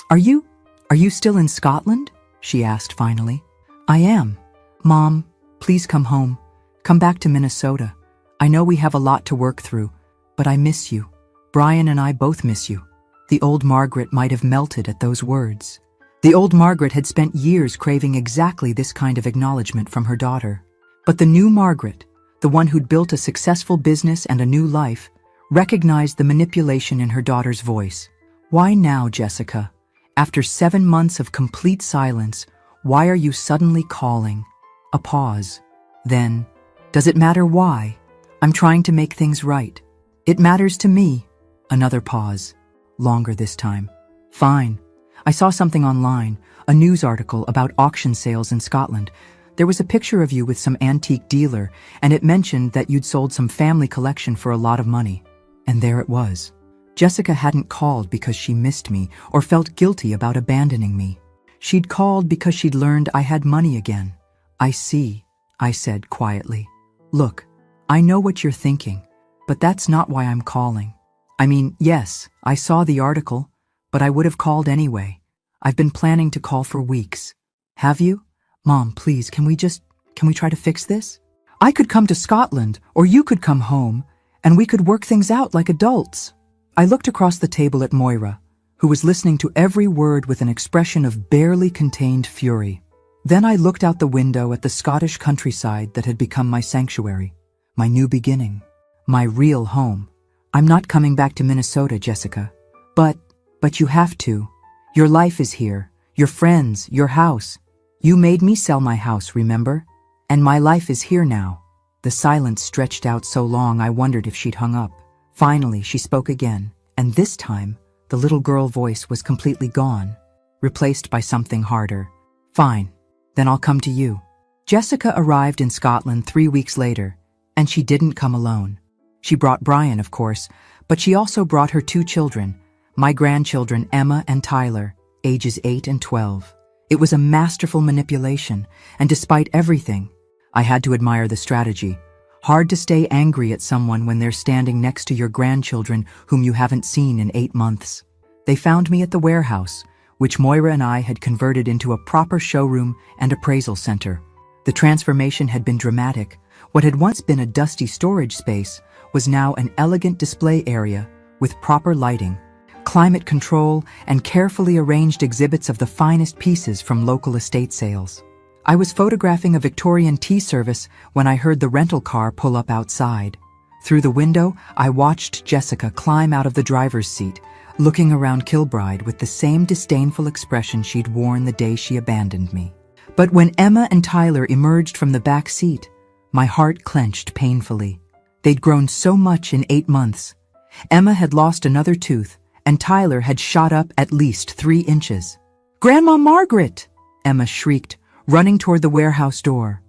Are you still in Scotland?" she asked finally. "I am. Mom, please come home. Come back to Minnesota. I know we have a lot to work through, but I miss you. Brian and I both miss you." The old Margaret might have melted at those words. The old Margaret had spent years craving exactly this kind of acknowledgement from her daughter. But the new Margaret, the one who'd built a successful business and a new life, recognized the manipulation in her daughter's voice. "Why now, Jessica? After 7 months of complete silence, why are you suddenly calling?" A pause. Then, "Does it matter why? I'm trying to make things right." "It matters to me." Another pause. Longer this time. "Fine. I saw something online, a news article about auction sales in Scotland. There was a picture of you with some antique dealer, and it mentioned that you'd sold some family collection for a lot of money." And there it was. Jessica hadn't called because she missed me or felt guilty about abandoning me. She'd called because she'd learned I had money again. "I see," I said quietly. "Look, I know what you're thinking, but that's not why I'm calling. I mean, yes, I saw the article, but I would have called anyway. I've been planning to call for weeks." "Have you? Mom, please, can we try to fix this? I could come to Scotland, or you could come home, and we could work things out like adults." I looked across the table at Moira, who was listening to every word with an expression of barely contained fury. Then I looked out the window at the Scottish countryside that had become my sanctuary, my new beginning, my real home. "I'm not coming back to Minnesota, Jessica. But you have to. Your life is here, your friends, your house. You made me sell my house, remember? And my life is here now." The silence stretched out so long I wondered if she'd hung up. Finally, she spoke again, and this time, the little girl voice was completely gone, replaced by something harder. Fine. Then I'll come to you. Jessica arrived in Scotland 3 weeks later, and she didn't come alone. She brought Brian, of course, but she also brought her 2 children, my grandchildren Emma and Tyler, ages 8 and 12. It was a masterful manipulation, and despite everything, I had to admire the strategy. Hard to stay angry at someone when they're standing next to your grandchildren whom you haven't seen in 8 months. They found me at the warehouse, which Moira and I had converted into a proper showroom and appraisal center. The transformation had been dramatic. What had once been a dusty storage space was now an elegant display area with proper lighting, climate control, and carefully arranged exhibits of the finest pieces from local estate sales. I was photographing a Victorian tea service when I heard the rental car pull up outside. Through the window, I watched Jessica climb out of the driver's seat, looking around Kilbride with the same disdainful expression she'd worn the day she abandoned me. But when Emma and Tyler emerged from the back seat, my heart clenched painfully. They'd grown so much in 8 months. Emma had lost another tooth, and Tyler had shot up at least 3 inches. "Grandma Margaret!" Emma shrieked, running toward the warehouse door.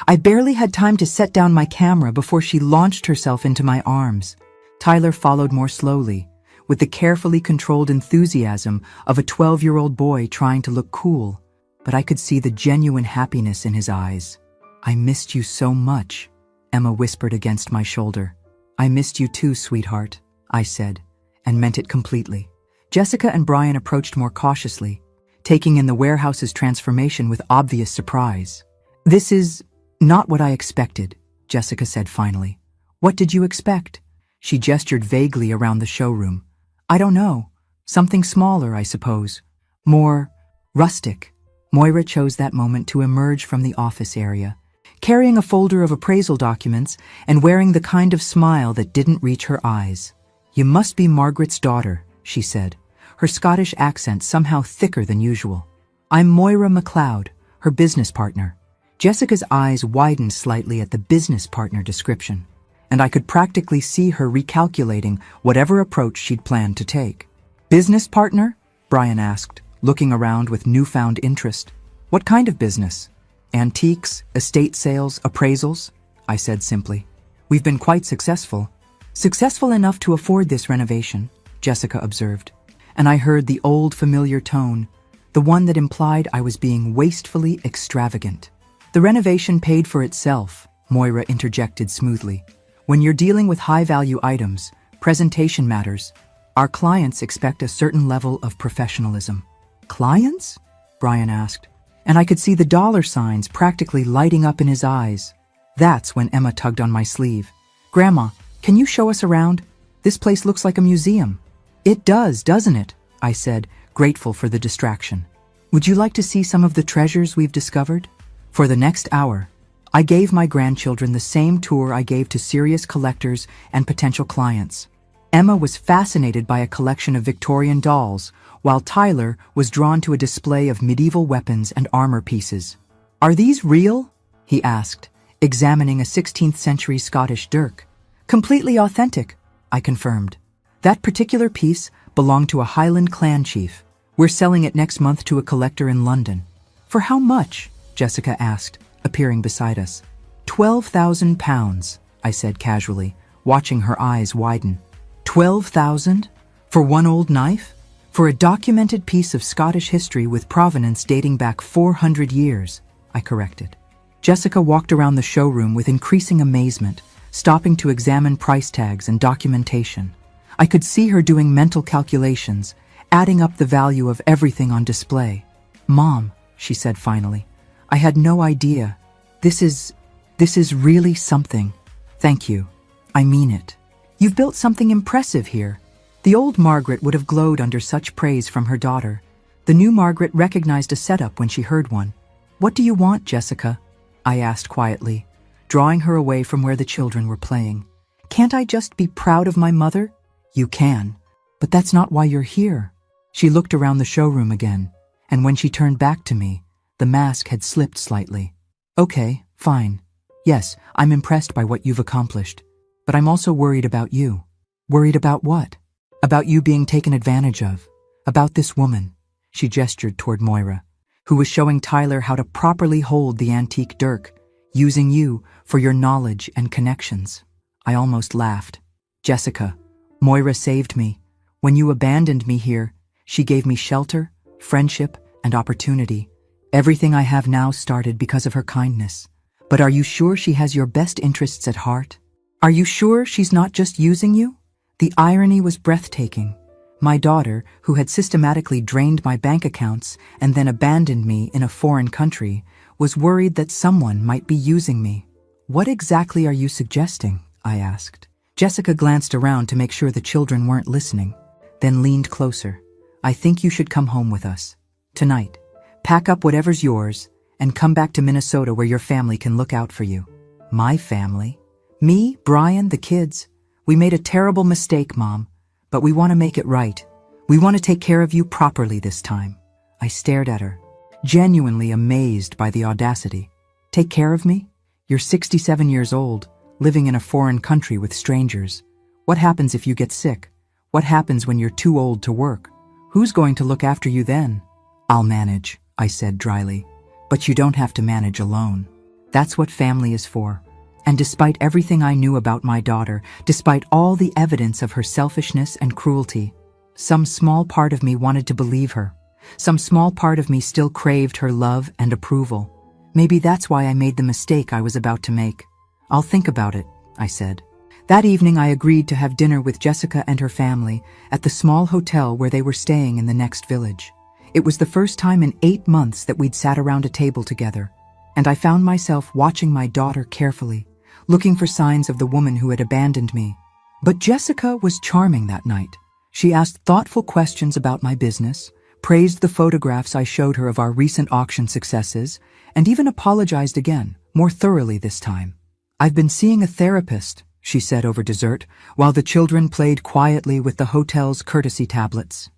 I barely had time to set down my camera before she launched herself into my arms. Tyler followed more slowly, with the carefully controlled enthusiasm of a 12-year-old boy trying to look cool, but I could see the genuine happiness in his eyes. "I missed you so much," Emma whispered against my shoulder. "I missed you too, sweetheart," I said, and meant it completely. Jessica and Brian approached more cautiously, taking in the warehouse's transformation with obvious surprise. "This is not what I expected," Jessica said finally. "What did you expect?" She gestured vaguely around the showroom. "I don't know. Something smaller, I suppose. More rustic." Moira chose that moment to emerge from the office area, carrying a folder of appraisal documents and wearing the kind of smile that didn't reach her eyes. "You must be Margaret's daughter," she said, her Scottish accent somehow thicker than usual. "I'm Moira McLeod, her business partner." Jessica's eyes widened slightly at the business partner description, and I could practically see her recalculating whatever approach she'd planned to take. "Business partner?" Brian asked, looking around with newfound interest. "What kind of business?" "Antiques, estate sales, appraisals," I said simply. "We've been quite successful." "Successful enough to afford this renovation," Jessica observed, and I heard the old familiar tone, the one that implied I was being wastefully extravagant. "The renovation paid for itself," Moira interjected smoothly. "When you're dealing with high-value items, presentation matters. Our clients expect a certain level of professionalism." "Clients?" Brian asked, and I could see the dollar signs practically lighting up in his eyes. That's when Emma tugged on my sleeve. "Grandma, can you show us around? This place looks like a museum." "It does, doesn't it?" I said, grateful for the distraction. "Would you like to see some of the treasures we've discovered?" For the next hour, I gave my grandchildren the same tour I gave to serious collectors and potential clients. Emma was fascinated by a collection of Victorian dolls, while Tyler was drawn to a display of medieval weapons and armor pieces. "Are these real?" he asked, examining a 16th century Scottish dirk. "Completely authentic," I confirmed. "That particular piece belonged to a Highland clan chief. We're selling it next month to a collector in London." "For how much?" Jessica asked, appearing beside us. £12,000, I said casually, watching her eyes widen. 12,000? For one old knife? For a documented piece of Scottish history with provenance dating back 400 years, I corrected. Jessica walked around the showroom with increasing amazement, stopping to examine price tags and documentation. I could see her doing mental calculations, adding up the value of everything on display. "Mom," she said finally, "I had no idea. This is really something. Thank you. I mean it. You've built something impressive here." The old Margaret would have glowed under such praise from her daughter. The new Margaret recognized a setup when she heard one. "What do you want, Jessica?" I asked quietly, drawing her away from where the children were playing. "Can't I just be proud of my mother?" "You can, but that's not why you're here." She looked around the showroom again, and when she turned back to me, the mask had slipped slightly. "Okay, fine. Yes, I'm impressed by what you've accomplished, but I'm also worried about you." "Worried about what?" "About you being taken advantage of. About this woman." She gestured toward Moira. who was showing Tyler how to properly hold the antique dirk, using you for your knowledge and connections. I almost laughed. Jessica, Moira saved me. When you abandoned me here, she gave me shelter, friendship, and opportunity. Everything I have now started because of her kindness. But are you sure she has your best interests at heart? Are you sure she's not just using you? The irony was breathtaking. My daughter, who had systematically drained my bank accounts and then abandoned me in a foreign country, was worried that someone might be using me. What exactly are you suggesting? I asked. Jessica glanced around to make sure the children weren't listening, then leaned closer. I think you should come home with us. Tonight. Pack up whatever's yours and come back to Minnesota where your family can look out for you. My family? Me, Brian, the kids. We made a terrible mistake, Mom, but we want to make it right. We want to take care of you properly this time. I stared at her, genuinely amazed by the audacity. Take care of me? You're 67 years old, living in a foreign country with strangers. What happens if you get sick? What happens when you're too old to work? Who's going to look after you then? I'll manage, I said dryly. But you don't have to manage alone. That's what family is for. And despite everything I knew about my daughter, despite all the evidence of her selfishness and cruelty, some small part of me wanted to believe her. Some small part of me still craved her love and approval. Maybe that's why I made the mistake I was about to make. I'll think about it, I said. That evening I agreed to have dinner with Jessica and her family at the small hotel where they were staying in the next village. It was the first time in 8 months that we'd sat around a table together, and I found myself watching my daughter carefully, looking for signs of the woman who had abandoned me. But Jessica was charming that night. She asked thoughtful questions about my business, praised the photographs I showed her of our recent auction successes, and even apologized again, more thoroughly this time. I've been seeing a therapist, she said over dessert, while the children played quietly with the hotel's courtesy tablets.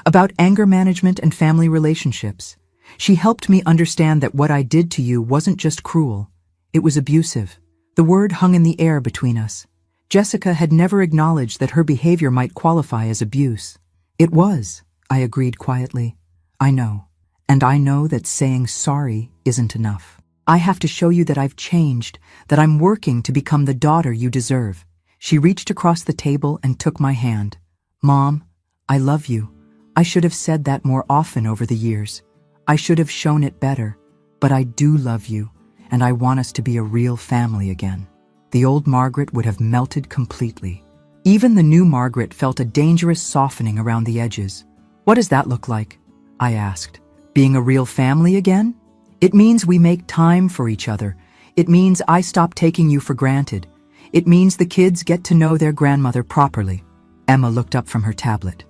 About anger management and family relationships. She helped me understand that what I did to you wasn't just cruel. It was abusive. The word hung in the air between us. Jessica had never acknowledged that her behavior might qualify as abuse. It was, I agreed quietly. I know. And I know that saying sorry isn't enough. I have to show you that I've changed, that I'm working to become the daughter you deserve. She reached across the table and took my hand. Mom, I love you. I should have said that more often over the years. I should have shown it better. But I do love you, and I want us to be a real family again. The old Margaret would have melted completely. Even the new Margaret felt a dangerous softening around the edges. What does that look like? I asked. Being a real family again? It means we make time for each other. It means I stop taking you for granted. It means the kids get to know their grandmother properly. Emma looked up from her tablet.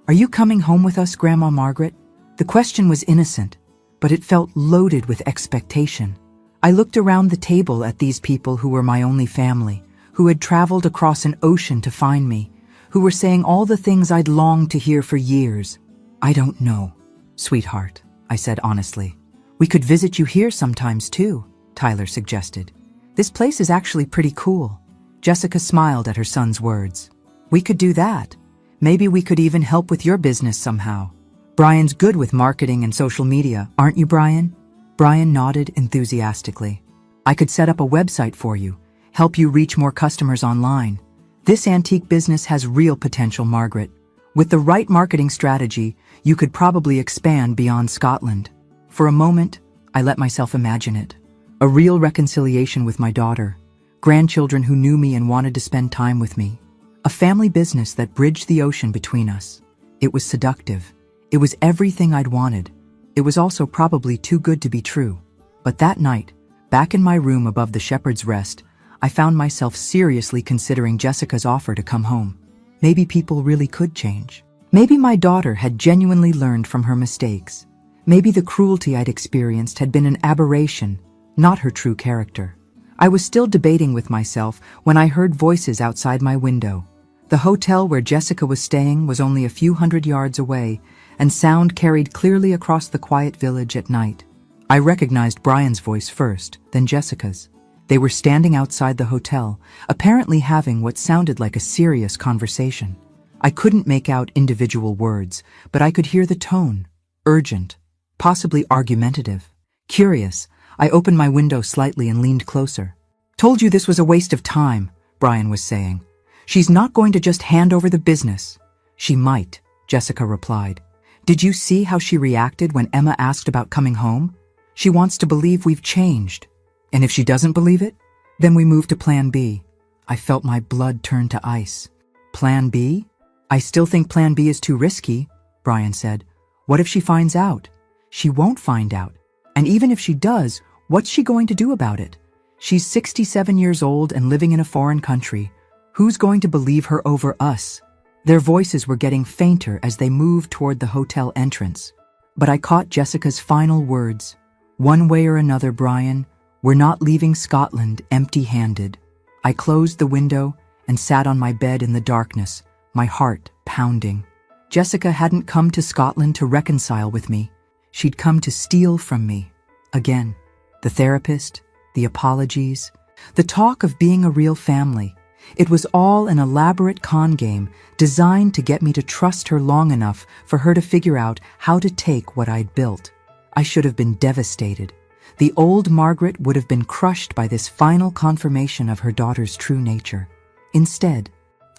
Are you coming home with us, Grandma Margaret? The question was innocent, but it felt loaded with expectation. I looked around the table at these people who were my only family, who had traveled across an ocean to find me, who were saying all the things I'd longed to hear for years. I don't know, sweetheart, I said honestly. We could visit you here sometimes too, Tyler suggested. This place is actually pretty cool. Jessica smiled at her son's words. We could do that. Maybe we could even help with your business somehow. Brian's good with marketing and social media, aren't you, Brian? Brian nodded enthusiastically. I could set up a website for you, help you reach more customers online. This antique business has real potential, Margaret. With the right marketing strategy, you could probably expand beyond Scotland. For a moment, I let myself imagine it. A real reconciliation with my daughter, grandchildren who knew me and wanted to spend time with me. A family business that bridged the ocean between us. It was seductive. It was everything I'd wanted. It was also probably too good to be true. But that night, back in my room above the Shepherd's Rest, I found myself seriously considering Jessica's offer to come home. Maybe people really could change. Maybe my daughter had genuinely learned from her mistakes. Maybe the cruelty I'd experienced had been an aberration, not her true character. I was still debating with myself when I heard voices outside my window. The hotel where Jessica was staying was only a few hundred yards away, and sound carried clearly across the quiet village at night. I recognized Brian's voice first, then Jessica's. They were standing outside the hotel, apparently having what sounded like a serious conversation. I couldn't make out individual words, but I could hear the tone, urgent, possibly argumentative. Curious, I opened my window slightly and leaned closer. Told you this was a waste of time, Brian was saying. She's not going to just hand over the business. She might, Jessica replied. Did you see how she reacted when Emma asked about coming home? She wants to believe we've changed. And if she doesn't believe it, then we move to Plan B. I felt my blood turn to ice. Plan B? I still think Plan B is too risky, Brian said. What if she finds out? She won't find out. And even if she does, what's she going to do about it? She's 67 years old and living in a foreign country. Who's going to believe her over us? Their voices were getting fainter as they moved toward the hotel entrance. But I caught Jessica's final words. One way or another, Brian, we're not leaving Scotland empty-handed. I closed the window and sat on my bed in the darkness, my heart pounding. Jessica hadn't come to Scotland to reconcile with me. She'd come to steal from me. Again, the therapist, the apologies, the talk of being a real family. It was all an elaborate con game designed to get me to trust her long enough for her to figure out how to take what I'd built. I should have been devastated. The old Margaret would have been crushed by this final confirmation of her daughter's true nature. Instead,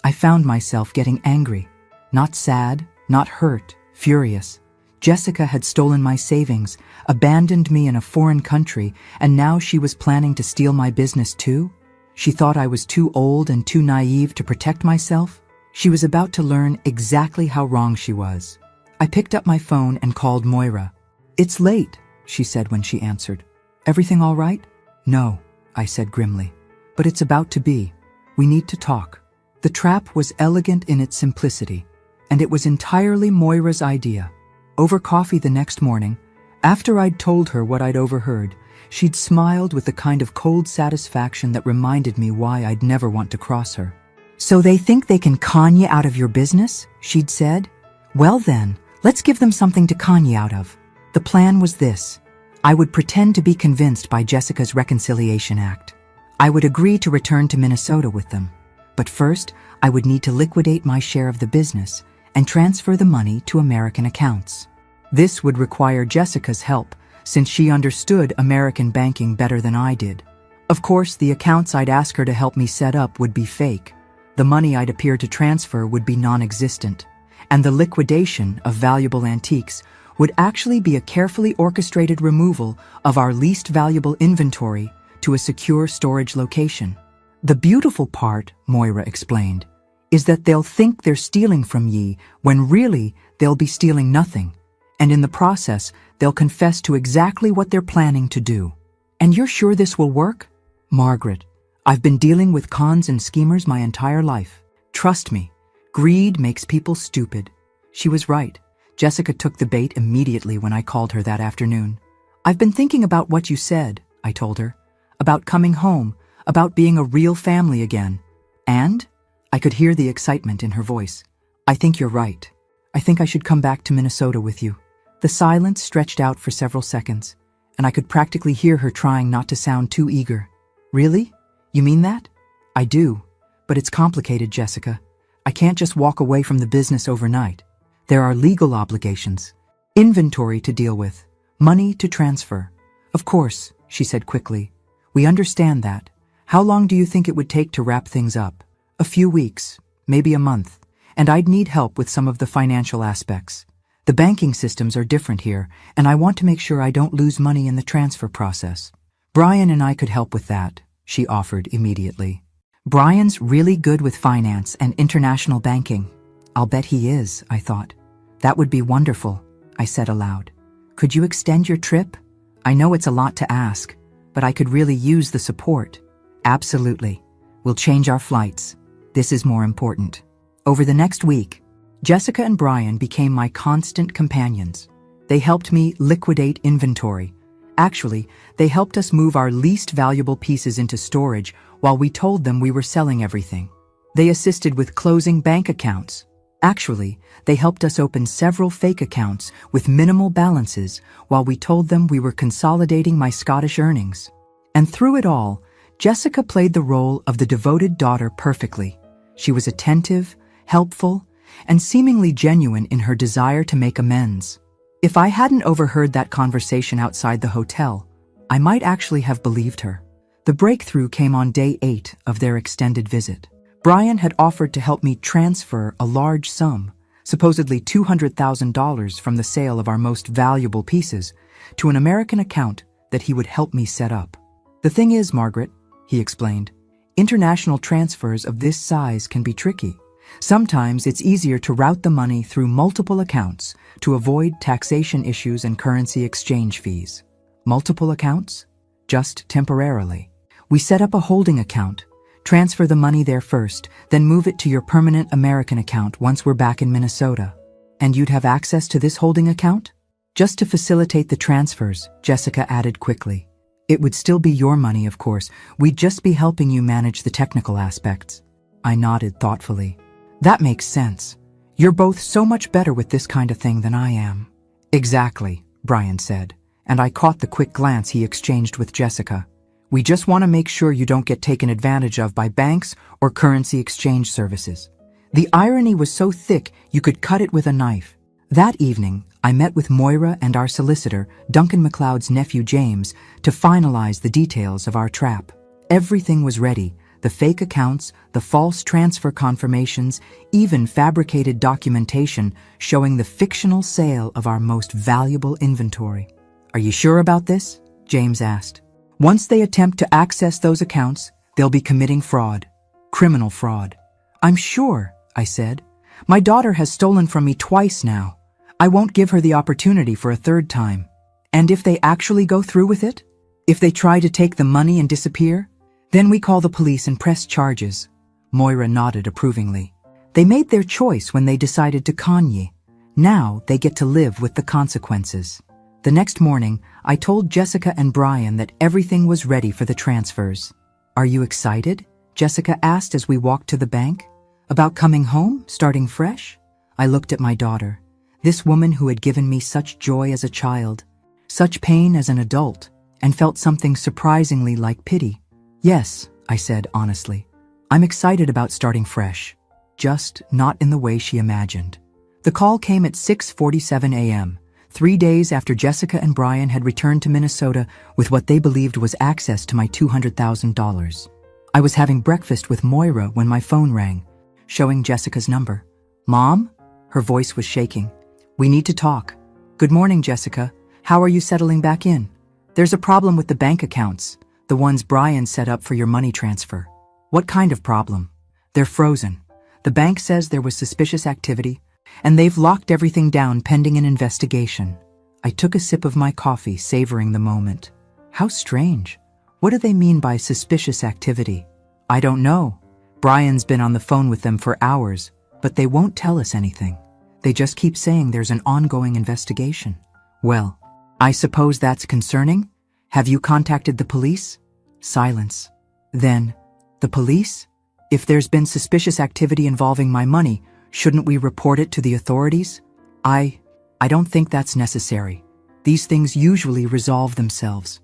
I found myself getting angry. Not sad, not hurt, furious. Jessica had stolen my savings, abandoned me in a foreign country, and now she was planning to steal my business too? She thought I was too old and too naive to protect myself? She was about to learn exactly how wrong she was. I picked up my phone and called Moira. It's late, she said when she answered. Everything all right? No, I said grimly. But it's about to be. We need to talk. The trap was elegant in its simplicity, and it was entirely Moira's idea. Over coffee the next morning, after I'd told her what I'd overheard, she'd smiled with the kind of cold satisfaction that reminded me why I'd never want to cross her. So they think they can con you out of your business? She'd said. Well then, let's give them something to con you out of. The plan was this. I would pretend to be convinced by Jessica's Reconciliation Act. I would agree to return to Minnesota with them. But first, I would need to liquidate my share of the business and transfer the money to American accounts. This would require Jessica's help, since she understood American banking better than I did. Of course, the accounts I'd ask her to help me set up would be fake. The money I'd appear to transfer would be non-existent. And the liquidation of valuable antiques would actually be a carefully orchestrated removal of our least valuable inventory to a secure storage location. The beautiful part, Moira explained, is that they'll think they're stealing from ye when really they'll be stealing nothing. And in the process, they'll confess to exactly what they're planning to do. And you're sure this will work? Margaret, I've been dealing with cons and schemers my entire life. Trust me, greed makes people stupid. She was right. Jessica took the bait immediately when I called her that afternoon. I've been thinking about what you said, I told her. About coming home, about being a real family again. And? I could hear the excitement in her voice. I think you're right. I think I should come back to Minnesota with you. The silence stretched out for several seconds, and I could practically hear her trying not to sound too eager. Really? You mean that? I do, but it's complicated, Jessica. I can't just walk away from the business overnight. There are legal obligations, inventory to deal with, money to transfer. Of course, she said quickly. We understand that. How long do you think it would take to wrap things up? A few weeks, maybe a month, and I'd need help with some of the financial aspects. The banking systems are different here, and I want to make sure I don't lose money in the transfer process. Brian and I could help with that, she offered immediately. Brian's really good with finance and international banking. I'll bet he is, I thought. That would be wonderful, I said aloud. Could you extend your trip? I know it's a lot to ask, but I could really use the support. Absolutely. We'll change our flights. This is more important. Over the next week, Jessica and Brian became my constant companions. They helped me liquidate inventory. Actually, they helped us move our least valuable pieces into storage while we told them we were selling everything. They assisted with closing bank accounts. Actually, they helped us open several fake accounts with minimal balances while we told them we were consolidating my Scottish earnings. And through it all, Jessica played the role of the devoted daughter perfectly. She was attentive, helpful, and seemingly genuine in her desire to make amends. If I hadn't overheard that conversation outside the hotel, I might actually have believed her. The breakthrough came on day 8 of their extended visit. Brian had offered to help me transfer a large sum, supposedly $200,000 from the sale of our most valuable pieces, to an American account that he would help me set up. The thing is, Margaret, he explained, international transfers of this size can be tricky. Sometimes it's easier to route the money through multiple accounts to avoid taxation issues and currency exchange fees. Multiple accounts? Just temporarily. We set up a holding account, transfer the money there first, then move it to your permanent American account once we're back in Minnesota. And you'd have access to this holding account? Just to facilitate the transfers, Jessica added quickly. It would still be your money, of course. We'd just be helping you manage the technical aspects. I nodded thoughtfully. That makes sense. You're both so much better with this kind of thing than I am. Exactly, Brian said, and I caught the quick glance he exchanged with Jessica. We just want to make sure you don't get taken advantage of by banks or currency exchange services. The irony was so thick you could cut it with a knife. That evening, I met with Moira and our solicitor, Duncan MacLeod's nephew James, to finalize the details of our trap. Everything was ready. The fake accounts, the false transfer confirmations, even fabricated documentation showing the fictional sale of our most valuable inventory. Are you sure about this? James asked. Once they attempt to access those accounts, they'll be committing fraud. Criminal fraud. I'm sure, I said. My daughter has stolen from me twice now. I won't give her the opportunity for a third time. And if they actually go through with it? If they try to take the money and disappear? Then we call the police and press charges. Moira nodded approvingly. They made their choice when they decided to con ye. Now they get to live with the consequences. The next morning, I told Jessica and Brian that everything was ready for the transfers. Are you excited? Jessica asked as we walked to the bank. About coming home, starting fresh? I looked at my daughter. This woman who had given me such joy as a child, such pain as an adult, and felt something surprisingly like pity. Yes, I said honestly. I'm excited about starting fresh, just not in the way she imagined. The call came at 6:47 a.m., 3 days after Jessica and Brian had returned to Minnesota with what they believed was access to my $200,000. I was having breakfast with Moira when my phone rang, showing Jessica's number. Mom? Her voice was shaking. We need to talk. Good morning, Jessica. How are you settling back in? There's a problem with the bank accounts. The ones Brian set up for your money transfer. What kind of problem? They're frozen. The bank says there was suspicious activity, and they've locked everything down pending an investigation. I took a sip of my coffee, savoring the moment. How strange. What do they mean by suspicious activity? I don't know. Brian's been on the phone with them for hours, but they won't tell us anything. They just keep saying there's an ongoing investigation. Well, I suppose that's concerning? Have you contacted the police? Silence. Then, the police? If there's been suspicious activity involving my money, shouldn't we report it to the authorities? I don't think that's necessary. These things usually resolve themselves.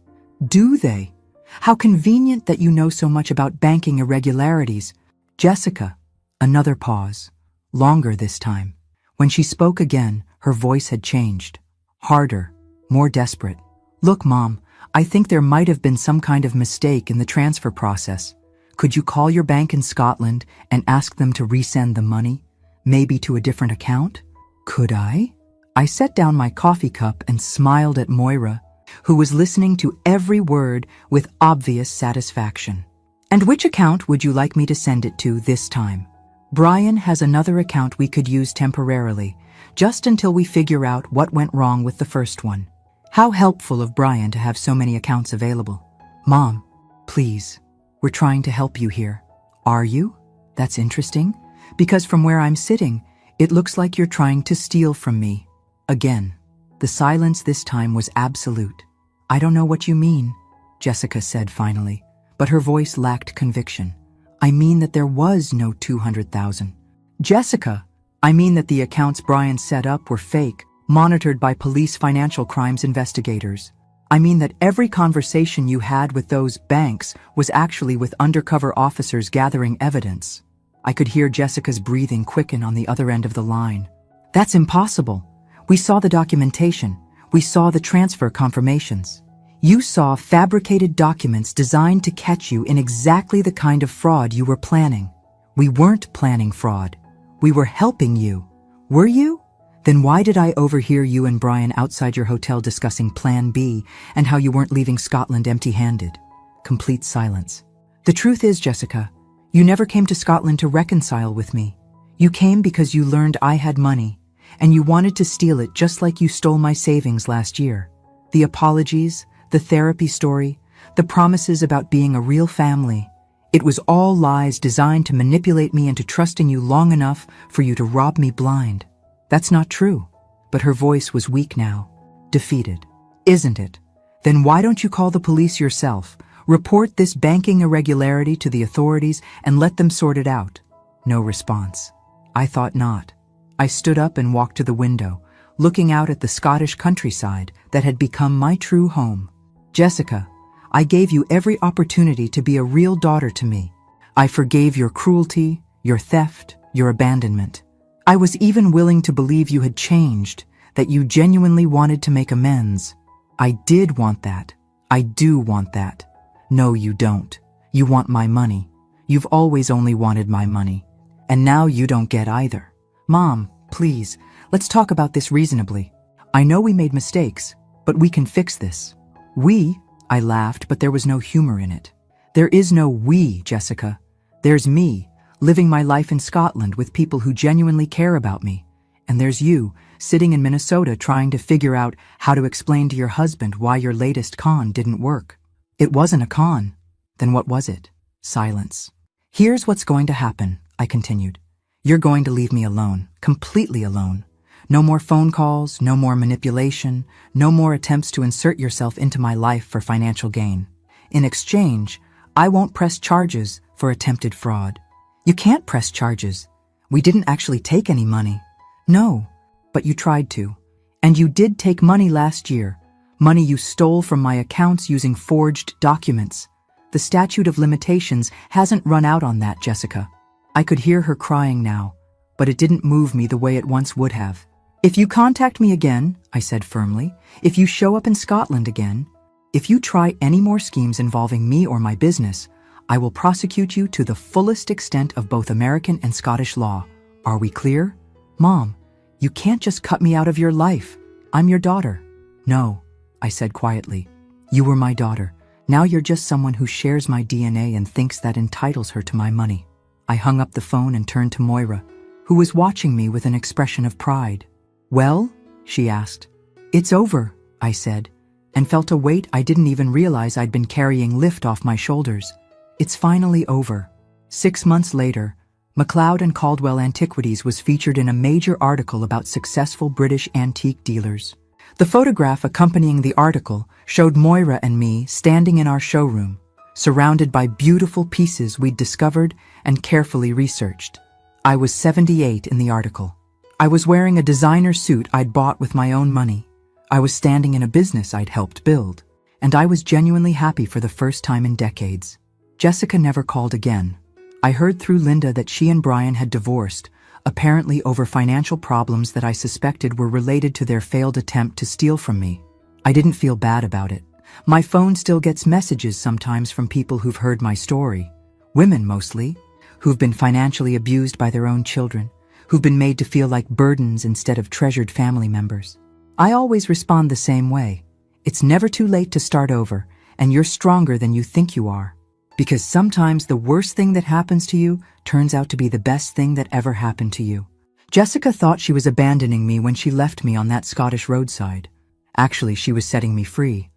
Do they? How convenient that you know so much about banking irregularities. Jessica. Another pause. Longer this time. When she spoke again, her voice had changed. Harder. More desperate. Look, Mom, I think there might have been some kind of mistake in the transfer process. Could you call your bank in Scotland and ask them to resend the money? Maybe to a different account? Could I? I set down my coffee cup and smiled at Moira, who was listening to every word with obvious satisfaction. And which account would you like me to send it to this time? Brian has another account we could use temporarily, just until we figure out what went wrong with the first one. How helpful of Brian to have so many accounts available. Mom, please, we're trying to help you here. Are you? That's interesting, because from where I'm sitting, it looks like you're trying to steal from me. Again, the silence this time was absolute. I don't know what you mean, Jessica said finally, but her voice lacked conviction. I mean that there was no 200,000. Jessica, I mean that the accounts Brian set up were fake, monitored by police financial crimes investigators. I mean that every conversation you had with those banks was actually with undercover officers gathering evidence. I could hear Jessica's breathing quicken on the other end of the line. That's impossible. We saw the documentation. We saw the transfer confirmations. You saw fabricated documents designed to catch you in exactly the kind of fraud you were planning. We weren't planning fraud. We were helping you. Were you? Then why did I overhear you and Brian outside your hotel discussing Plan B and how you weren't leaving Scotland empty-handed? Complete silence. The truth is, Jessica, you never came to Scotland to reconcile with me. You came because you learned I had money, and you wanted to steal it just like you stole my savings last year. The apologies, the therapy story, the promises about being a real family. It was all lies designed to manipulate me into trusting you long enough for you to rob me blind. That's not true. But her voice was weak now, defeated. Isn't it? Then why don't you call the police yourself, report this banking irregularity to the authorities, and let them sort it out? No response. I thought not. I stood up and walked to the window, looking out at the Scottish countryside that had become my true home. Jessica, I gave you every opportunity to be a real daughter to me. I forgave your cruelty, your theft, your abandonment. I was even willing to believe you had changed, that you genuinely wanted to make amends. I did want that. I do want that. No, you don't. You want my money. You've always only wanted my money. And now you don't get either. Mom, please, let's talk about this reasonably. I know we made mistakes, but we can fix this. We? I laughed, but there was no humor in it. There is no we, Jessica. There's me, living my life in Scotland with people who genuinely care about me. And there's you, sitting in Minnesota trying to figure out how to explain to your husband why your latest con didn't work. It wasn't a con. Then what was it? Silence. Here's what's going to happen, I continued. You're going to leave me alone, completely alone. No more phone calls, no more manipulation, no more attempts to insert yourself into my life for financial gain. In exchange, I won't press charges for attempted fraud. You can't press charges. We didn't actually take any money. No, but you tried to. And you did take money last year. Money you stole from my accounts using forged documents. The statute of limitations hasn't run out on that, Jessica. I could hear her crying now, but it didn't move me the way it once would have. If you contact me again, I said firmly, if you show up in Scotland again, if you try any more schemes involving me or my business, I will prosecute you to the fullest extent of both American and Scottish law. Are we clear? Mom, you can't just cut me out of your life. I'm your daughter. No, I said quietly. You were my daughter. Now you're just someone who shares my DNA and thinks that entitles her to my money. I hung up the phone and turned to Moira, who was watching me with an expression of pride. Well? She asked. It's over, I said, and felt a weight I didn't even realize I'd been carrying lift off my shoulders. It's finally over. 6 months later, MacLeod and Caldwell Antiquities was featured in a major article about successful British antique dealers. The photograph accompanying the article showed Moira and me standing in our showroom, surrounded by beautiful pieces we'd discovered and carefully researched. I was 78 in the article. I was wearing a designer suit I'd bought with my own money. I was standing in a business I'd helped build, and I was genuinely happy for the first time in decades. Jessica never called again. I heard through Linda that she and Brian had divorced, apparently over financial problems that I suspected were related to their failed attempt to steal from me. I didn't feel bad about it. My phone still gets messages sometimes from people who've heard my story. Women mostly, who've been financially abused by their own children, who've been made to feel like burdens instead of treasured family members. I always respond the same way. It's never too late to start over, and you're stronger than you think you are. Because sometimes the worst thing that happens to you turns out to be the best thing that ever happened to you. Jessica thought she was abandoning me when she left me on that Scottish roadside. Actually, she was setting me free.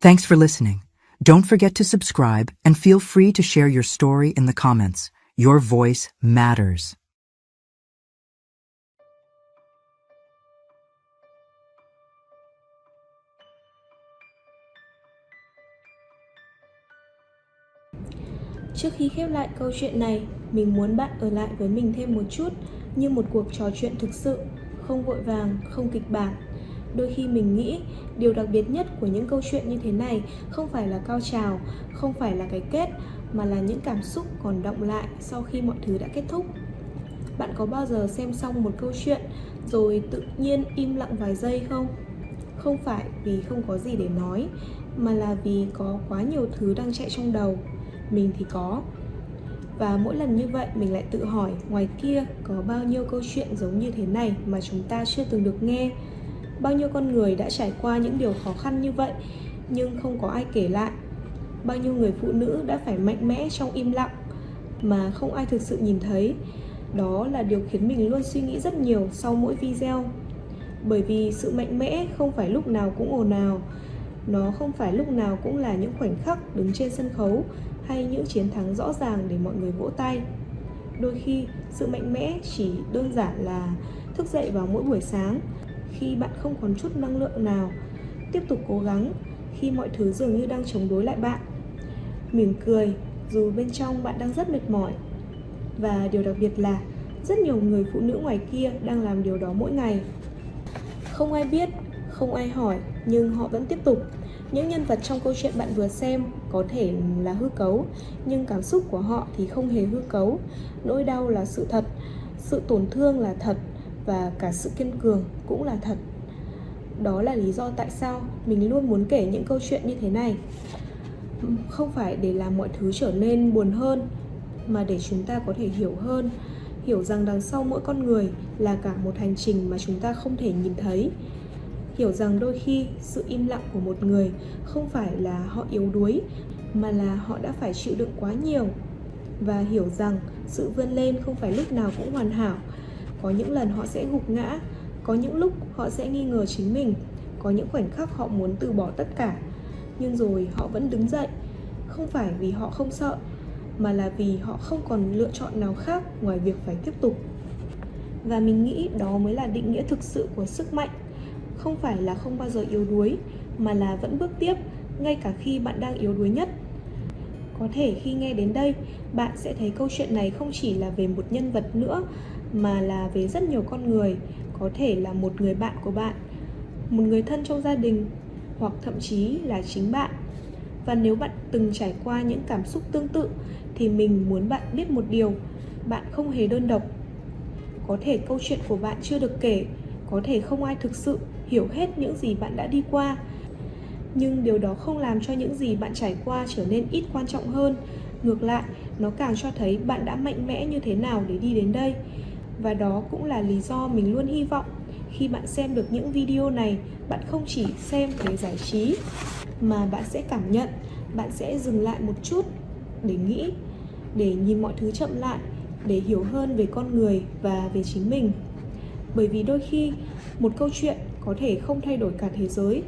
Thanks for listening. Don't forget to subscribe and feel free to share your story in the comments. Your voice matters. Trước khi khép lại câu chuyện này, mình muốn bạn ở lại với mình thêm một chút, như một cuộc trò chuyện thực sự, không vội vàng, không kịch bản. Đôi khi mình nghĩ điều đặc biệt nhất của những câu chuyện như thế này không phải là cao trào, không phải là cái kết, mà là những cảm xúc còn đọng lại sau khi mọi thứ đã kết thúc. Bạn có bao giờ xem xong một câu chuyện rồi tự nhiên im lặng vài giây không? Không phải vì không có gì để nói, mà là vì có quá nhiều thứ đang chạy trong đầu. Mình thì có. Và mỗi lần như vậy mình lại tự hỏi ngoài kia có bao nhiêu câu chuyện giống như thế này mà chúng ta chưa từng được nghe. Bao nhiêu con người đã trải qua những điều khó khăn như vậy nhưng không có ai kể lại. Bao nhiêu người phụ nữ đã phải mạnh mẽ trong im lặng mà không ai thực sự nhìn thấy. Đó là điều khiến mình luôn suy nghĩ rất nhiều sau mỗi video. Bởi vì sự mạnh mẽ không phải lúc nào cũng ồn ào. Nó không phải lúc nào cũng là những khoảnh khắc đứng trên sân khấu hay những chiến thắng rõ ràng để mọi người vỗ tay. Đôi khi sự mạnh mẽ chỉ đơn giản là thức dậy vào mỗi buổi sáng khi bạn không còn chút năng lượng nào, tiếp tục cố gắng khi mọi thứ dường như đang chống đối lại bạn, mỉm cười dù bên trong bạn đang rất mệt mỏi. Và điều đặc biệt là rất nhiều người phụ nữ ngoài kia đang làm điều đó mỗi ngày. Không ai biết, không ai hỏi, nhưng họ vẫn tiếp tục. Những nhân vật trong câu chuyện bạn vừa xem có thể là hư cấu, nhưng cảm xúc của họ thì không hề hư cấu. Nỗi đau là sự thật, sự tổn thương là thật, và cả sự kiên cường cũng là thật. Đó là lý do tại sao mình luôn muốn kể những câu chuyện như thế này. Không phải để làm mọi thứ trở nên buồn hơn, mà để chúng ta có thể hiểu hơn, hiểu rằng đằng sau mỗi con người là cả một hành trình mà chúng ta không thể nhìn thấy. Hiểu rằng đôi khi sự im lặng của một người không phải là họ yếu đuối, mà là họ đã phải chịu đựng quá nhiều. Và hiểu rằng sự vươn lên không phải lúc nào cũng hoàn hảo. Có những lần họ sẽ gục ngã, có những lúc họ sẽ nghi ngờ chính mình, có những khoảnh khắc họ muốn từ bỏ tất cả. Nhưng rồi họ vẫn đứng dậy, không phải vì họ không sợ, mà là vì họ không còn lựa chọn nào khác ngoài việc phải tiếp tục. Và mình nghĩ đó mới là định nghĩa thực sự của sức mạnh. Không phải là không bao giờ yếu đuối, mà là vẫn bước tiếp, ngay cả khi bạn đang yếu đuối nhất. Có thể khi nghe đến đây, bạn sẽ thấy câu chuyện này không chỉ là về một nhân vật nữa, mà là về rất nhiều con người. Có thể là một người bạn của bạn, một người thân trong gia đình, hoặc thậm chí là chính bạn. Và nếu bạn từng trải qua những cảm xúc tương tự, thì mình muốn bạn biết một điều: bạn không hề đơn độc. Có thể câu chuyện của bạn chưa được kể, có thể không ai thực sự hiểu hết những gì bạn đã đi qua, nhưng điều đó không làm cho những gì bạn trải qua trở nên ít quan trọng hơn. Ngược lại, nó càng cho thấy bạn đã mạnh mẽ như thế nào để đi đến đây. Và đó cũng là lý do mình luôn hy vọng khi bạn xem được những video này, bạn không chỉ xem để giải trí, mà bạn sẽ cảm nhận, bạn sẽ dừng lại một chút để nghĩ, để nhìn mọi thứ chậm lại, để hiểu hơn về con người và về chính mình. Bởi vì đôi khi một câu chuyện có thể không thay đổi cả thế giới,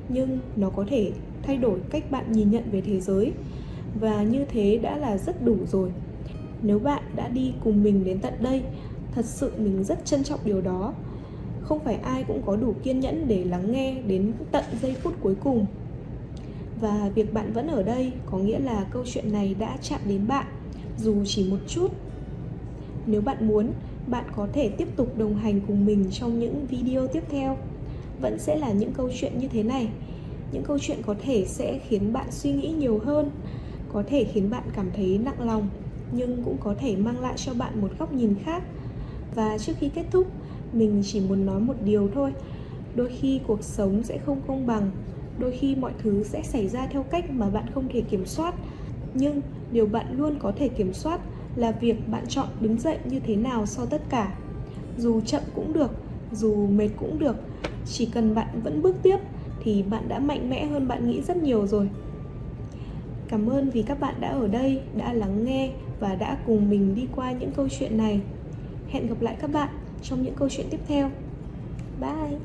nhưng nó có thể thay đổi cách bạn nhìn nhận về thế giới. Và như thế đã là rất đủ rồi. Nếu bạn đã đi cùng mình đến tận đây, thật sự mình rất trân trọng điều đó. Không phải ai cũng có đủ kiên nhẫn để lắng nghe đến tận giây phút cuối cùng. Và việc bạn vẫn ở đây có nghĩa là câu chuyện này đã chạm đến bạn, dù chỉ một chút. Nếu bạn muốn, bạn có thể tiếp tục đồng hành cùng mình trong những video tiếp theo. Vẫn sẽ là những câu chuyện như thế này. Những câu chuyện có thể sẽ khiến bạn suy nghĩ nhiều hơn, có thể khiến bạn cảm thấy nặng lòng, nhưng cũng có thể mang lại cho bạn một góc nhìn khác. Và trước khi kết thúc, mình chỉ muốn nói một điều thôi. Đôi khi cuộc sống sẽ không công bằng, đôi khi mọi thứ sẽ xảy ra theo cách mà bạn không thể kiểm soát. Nhưng điều bạn luôn có thể kiểm soát là việc bạn chọn đứng dậy như thế nào sau tất cả. Dù chậm cũng được, dù mệt cũng được, chỉ cần bạn vẫn bước tiếp thì bạn đã mạnh mẽ hơn bạn nghĩ rất nhiều rồi. Cảm ơn vì các bạn đã ở đây, đã lắng nghe và đã cùng mình đi qua những câu chuyện này. Hẹn gặp lại các bạn trong những câu chuyện tiếp theo. Bye!